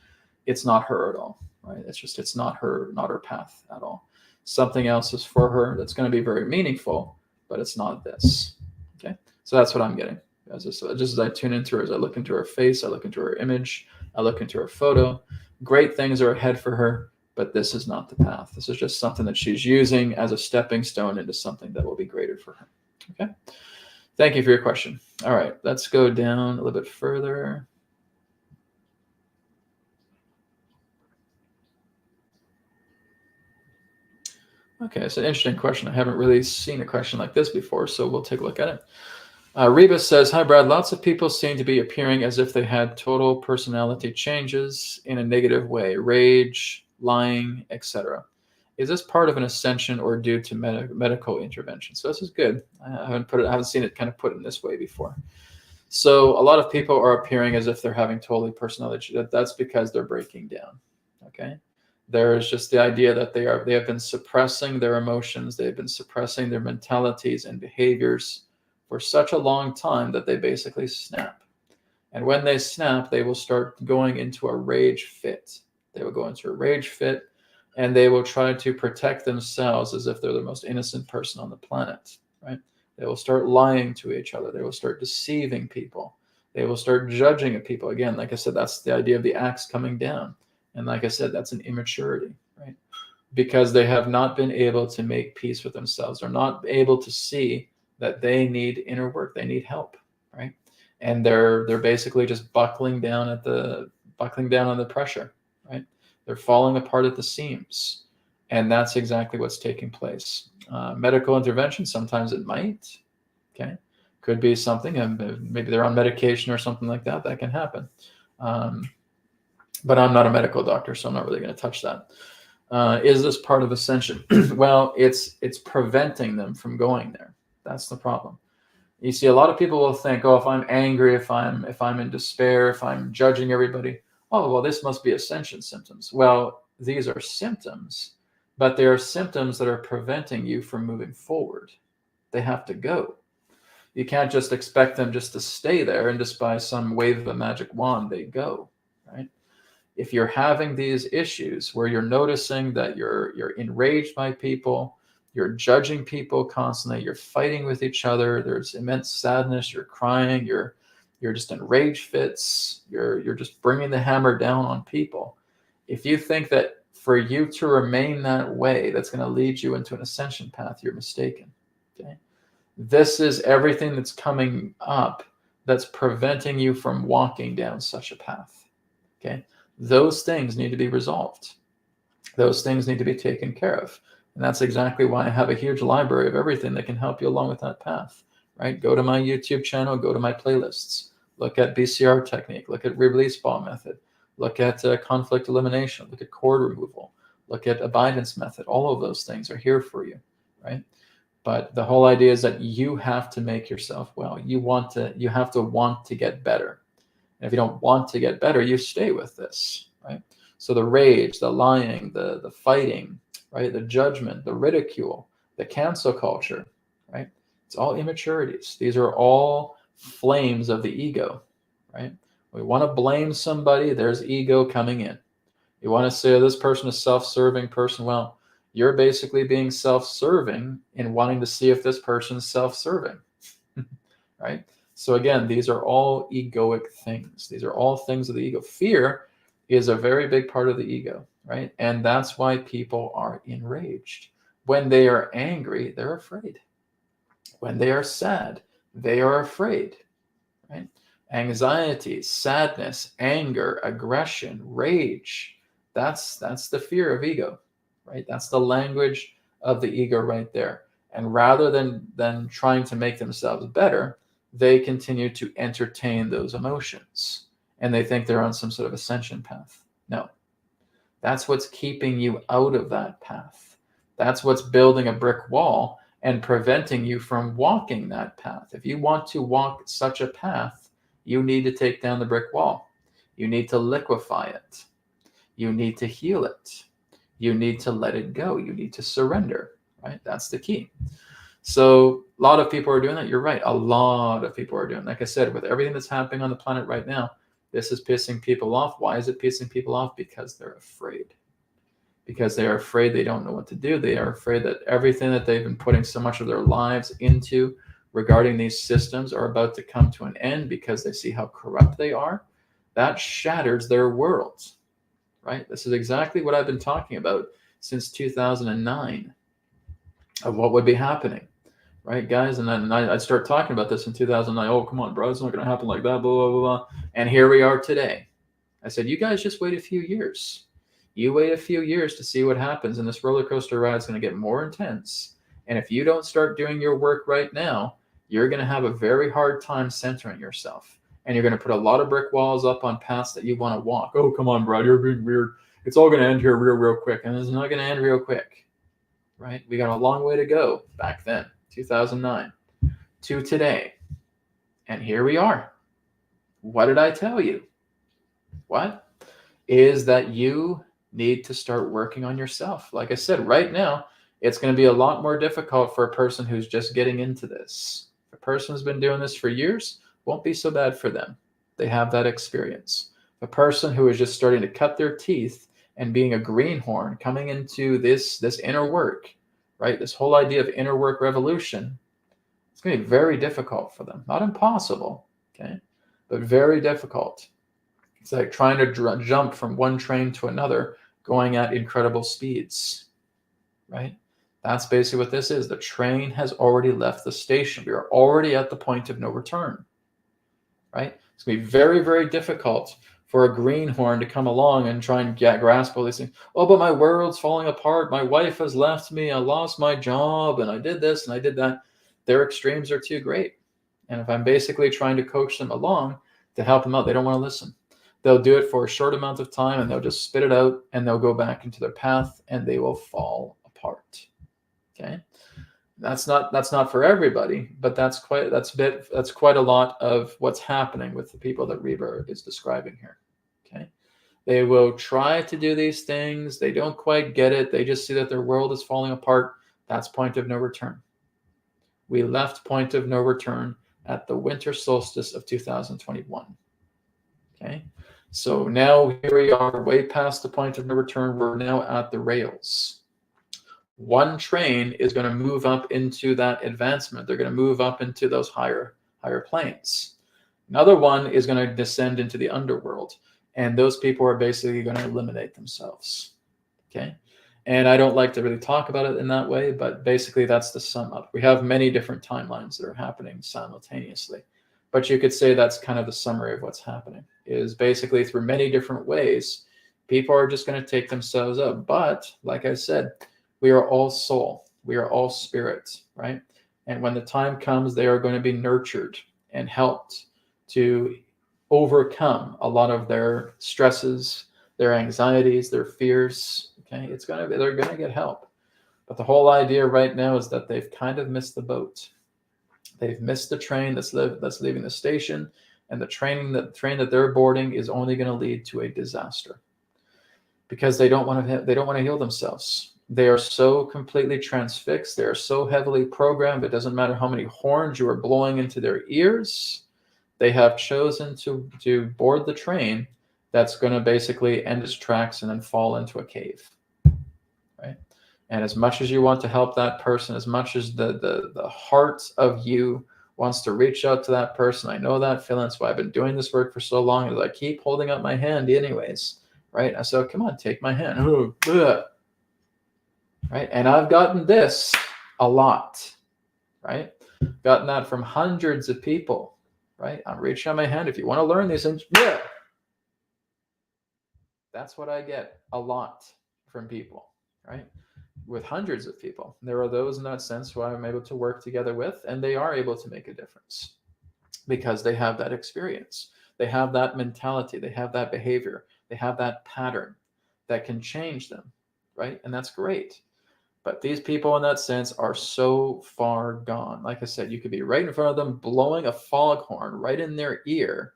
It's not her at all, right? It's not her path at all. Something else is for her that's going to be very meaningful, but it's not this. Okay, so that's what I'm getting. Just as I tune into her, as I look into her face, I look into her image, I look into her photo. Great things are ahead for her, but this is not the path. This is just something that she's using as a stepping stone into something that will be greater for her. Okay, thank you for your question. All right, let's go down a little bit further. Okay, it's an interesting question. I haven't really seen a question like this before, so we'll take a look at it. Rebus says, hi, Brad. Lots of people seem to be appearing as if they had total personality changes in a negative way, rage, lying, etc. Is this part of an ascension or due to medical intervention? So this is good. I haven't seen it kind of put in this way before. So a lot of people are appearing as if they're having totally personality. That's because they're breaking down. Okay. There's just the idea that they have been suppressing their emotions. They've been suppressing their mentalities and behaviors for such a long time that they basically snap. And when they snap, they will start going into a rage fit. They will go into a rage fit, and they will try to protect themselves as if they're the most innocent person on the planet, right? They will start lying to each other. They will start deceiving people. They will start judging people. Again, like I said, that's the idea of the axe coming down. And like I said, that's an immaturity, right? Because they have not been able to make peace with themselves. They're not able to see that they need inner work. They need help, right? And they're basically just buckling down on the pressure, right? They're falling apart at the seams, and that's exactly what's taking place. Medical intervention, sometimes it might, okay, could be something, and maybe they're on medication or something like that. That can happen. But I'm not a medical doctor, so I'm not really going to touch that. Is this part of ascension? Well, it's preventing them from going there. That's the problem. You see, a lot of people will think, oh, if I'm angry, if I'm in despair, if I'm judging everybody, oh, well, this must be ascension symptoms. Well, these are symptoms, but they are symptoms that are preventing you from moving forward. They have to go. You can't just expect them just to stay there and just by some wave of a magic wand, they go, right? If you're having these issues where you're noticing that you're enraged by people, you're judging people constantly, you're fighting with each other, there's immense sadness, you're crying, you're just in rage fits, you're just bringing the hammer down on people. If you think that for you to remain that way, that's going to lead you into an ascension path, you're mistaken. Okay? This is everything that's coming up that's preventing you from walking down such a path. Okay? Those things need to be resolved. Those things need to be taken care of. And that's exactly why I have a huge library of everything that can help you along with that path, right? Go to my YouTube channel, go to my playlists, look at BCR technique, look at release ball method, look at conflict elimination, look at cord removal, look at abidance method. All of those things are here for you, right? But the whole idea is that you have to make yourself well. You have to want to get better. And if you don't want to get better, you stay with this, right? So the rage, the lying, the fighting, right? The judgment, the ridicule, the cancel culture, right? It's all immaturities. These are all flames of the ego, right? We want to blame somebody, there's ego coming in. You want to say, oh, this person is self-serving person. Well, you're basically being self-serving in wanting to see if this person is self-serving, right? So again, these are all egoic things. These are all things of the ego. Fear is a very big part of the ego, right? And that's why people are enraged. When they are angry, they're afraid. When they are sad, they are afraid, right? Anxiety, sadness, anger, aggression, rage. That's the fear of ego, right? That's the language of the ego right there. And rather than trying to make themselves better, they continue to entertain those emotions. And they think they're on some sort of ascension path. No, that's what's keeping you out of that path. That's what's building a brick wall and preventing you from walking that path. If you want to walk such a path, you need to take down the brick wall. You need to liquefy it. You need to heal it. You need to let it go. You need to surrender, right? That's the key. So a lot of people are doing that. You're right. A lot of people are doing it. Like I said, with everything that's happening on the planet right now, this is pissing people off. Why is it pissing people off? Because they're afraid. Because they are afraid they don't know what to do. They are afraid that everything that they've been putting so much of their lives into regarding these systems are about to come to an end because they see how corrupt they are. That shatters their worlds, right? This is exactly what I've been talking about since 2009 of what would be happening. Right, guys? And then I'd start talking about this in 2009. Oh, come on, bro. It's not going to happen like that, blah, blah, blah, blah. And here we are today. I said, you guys just wait a few years. You wait a few years to see what happens, and this roller coaster ride is going to get more intense. And if you don't start doing your work right now, you're going to have a very hard time centering yourself. And you're going to put a lot of brick walls up on paths that you want to walk. Oh, come on, Brad, you're being weird. It's all going to end here real quick. And it's not going to end real quick, right? We got a long way to go back then, 2009, to today. And here we are. What did I tell you? What? Is that you need to start working on yourself. Like I said, right now, it's going to be a lot more difficult for a person who's just getting into this. If a person who's been doing this for years, won't be so bad for them. They have that experience. A person who is just starting to cut their teeth and being a greenhorn, coming into this inner work, right? This whole idea of inner work revolution, it's going to be very difficult for them. Not impossible, okay, but very difficult. It's like trying to jump from one train to another, going at incredible speeds, right? That's basically what this is. The train has already left the station. We are already at the point of no return, right? It's going to be very, very difficult for a greenhorn to come along and try and grasp all these things. Oh, but my world's falling apart. My wife has left me. I lost my job, and I did this and I did that. Their extremes are too great. And if I'm basically trying to coach them along to help them out, they don't want to listen. They'll do it for a short amount of time, and they'll just spit it out, and they'll go back into their path, and they will fall apart. Okay, that's not for everybody, but that's quite a lot of what's happening with the people that Reba is describing here. Okay, they will try to do these things, they don't quite get it, they just see that their world is falling apart. That's point of no return. We left point of no return at the winter solstice of 2021. Okay, so now here we are, way past the point of no return. We're now at the rails. One train is going to move up into that advancement. They're going to move up into those higher planes. Another one is going to descend into the underworld, and those people are basically going to eliminate themselves. Okay, and I don't like to really talk about it in that way, but basically that's the sum up. We have many different timelines that are happening simultaneously, but you could say that's kind of the summary of what's happening. Is basically through many different ways, people are just going to take themselves up. But like I said, we are all soul. We are all spirit, right? And when the time comes, they are going to be nurtured and helped to overcome a lot of their stresses, their anxieties, their fears. Okay, they're going to get help. But the whole idea right now is that they've kind of missed the boat. They've missed the train that's leaving the station, and the train that they're boarding is only going to lead to a disaster because they don't want to heal themselves. They are so completely transfixed. They are so heavily programmed. It doesn't matter how many horns you are blowing into their ears. They have chosen to board the train that's going to basically end its tracks and then fall into a cave, right? And as much as you want to help that person, as much as the heart of you wants to reach out to that person, I know that feeling. That's why I've been doing this work for so long. Is I keep holding up my hand anyways, right? I said, come on, take my hand. Oh, right? And I've gotten this a lot, right? Gotten that from hundreds of people, right? I'm reaching out my hand. If you want to learn these things, yeah. That's what I get a lot from people, right? With hundreds of people. There are those in that sense who I'm able to work together with, and they are able to make a difference because they have that experience. They have that mentality. They have that behavior. They have that pattern that can change them, right? And that's great. But these people in that sense are so far gone. Like I said, you could be right in front of them blowing a foghorn right in their ear,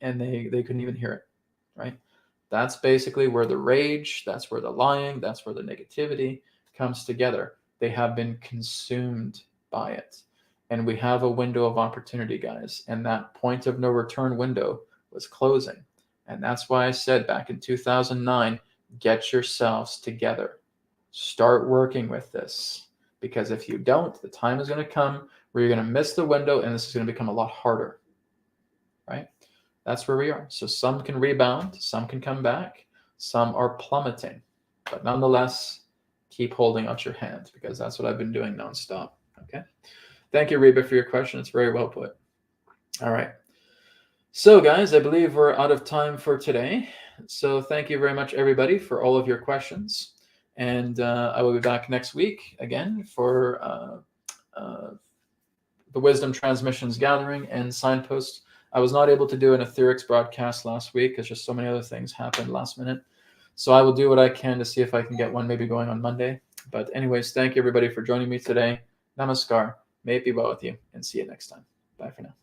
and they couldn't even hear it, right? That's basically where the rage, that's where the lying, that's where the negativity comes together. They have been consumed by it. And we have a window of opportunity, guys. And that point of no return window was closing. And that's why I said back in 2009, get yourselves together. Start working with this. Because if you don't, the time is going to come where you're going to miss the window, and this is going to become a lot harder, right? That's where we are. So some can rebound, some can come back, some are plummeting. But nonetheless, keep holding out your hand because that's what I've been doing nonstop. Okay. Thank you, Reba, for your question. It's very well put. All right. So, guys, I believe we're out of time for today. So thank you very much, everybody, for all of your questions. And I will be back next week again for the Wisdom Transmissions Gathering and Signpost. I was not able to do an AetherX broadcast last week because just so many other things happened last minute. So I will do what I can to see if I can get one maybe going on Monday. But anyways, thank you everybody for joining me today. Namaskar. May it be well with you, and see you next time. Bye for now.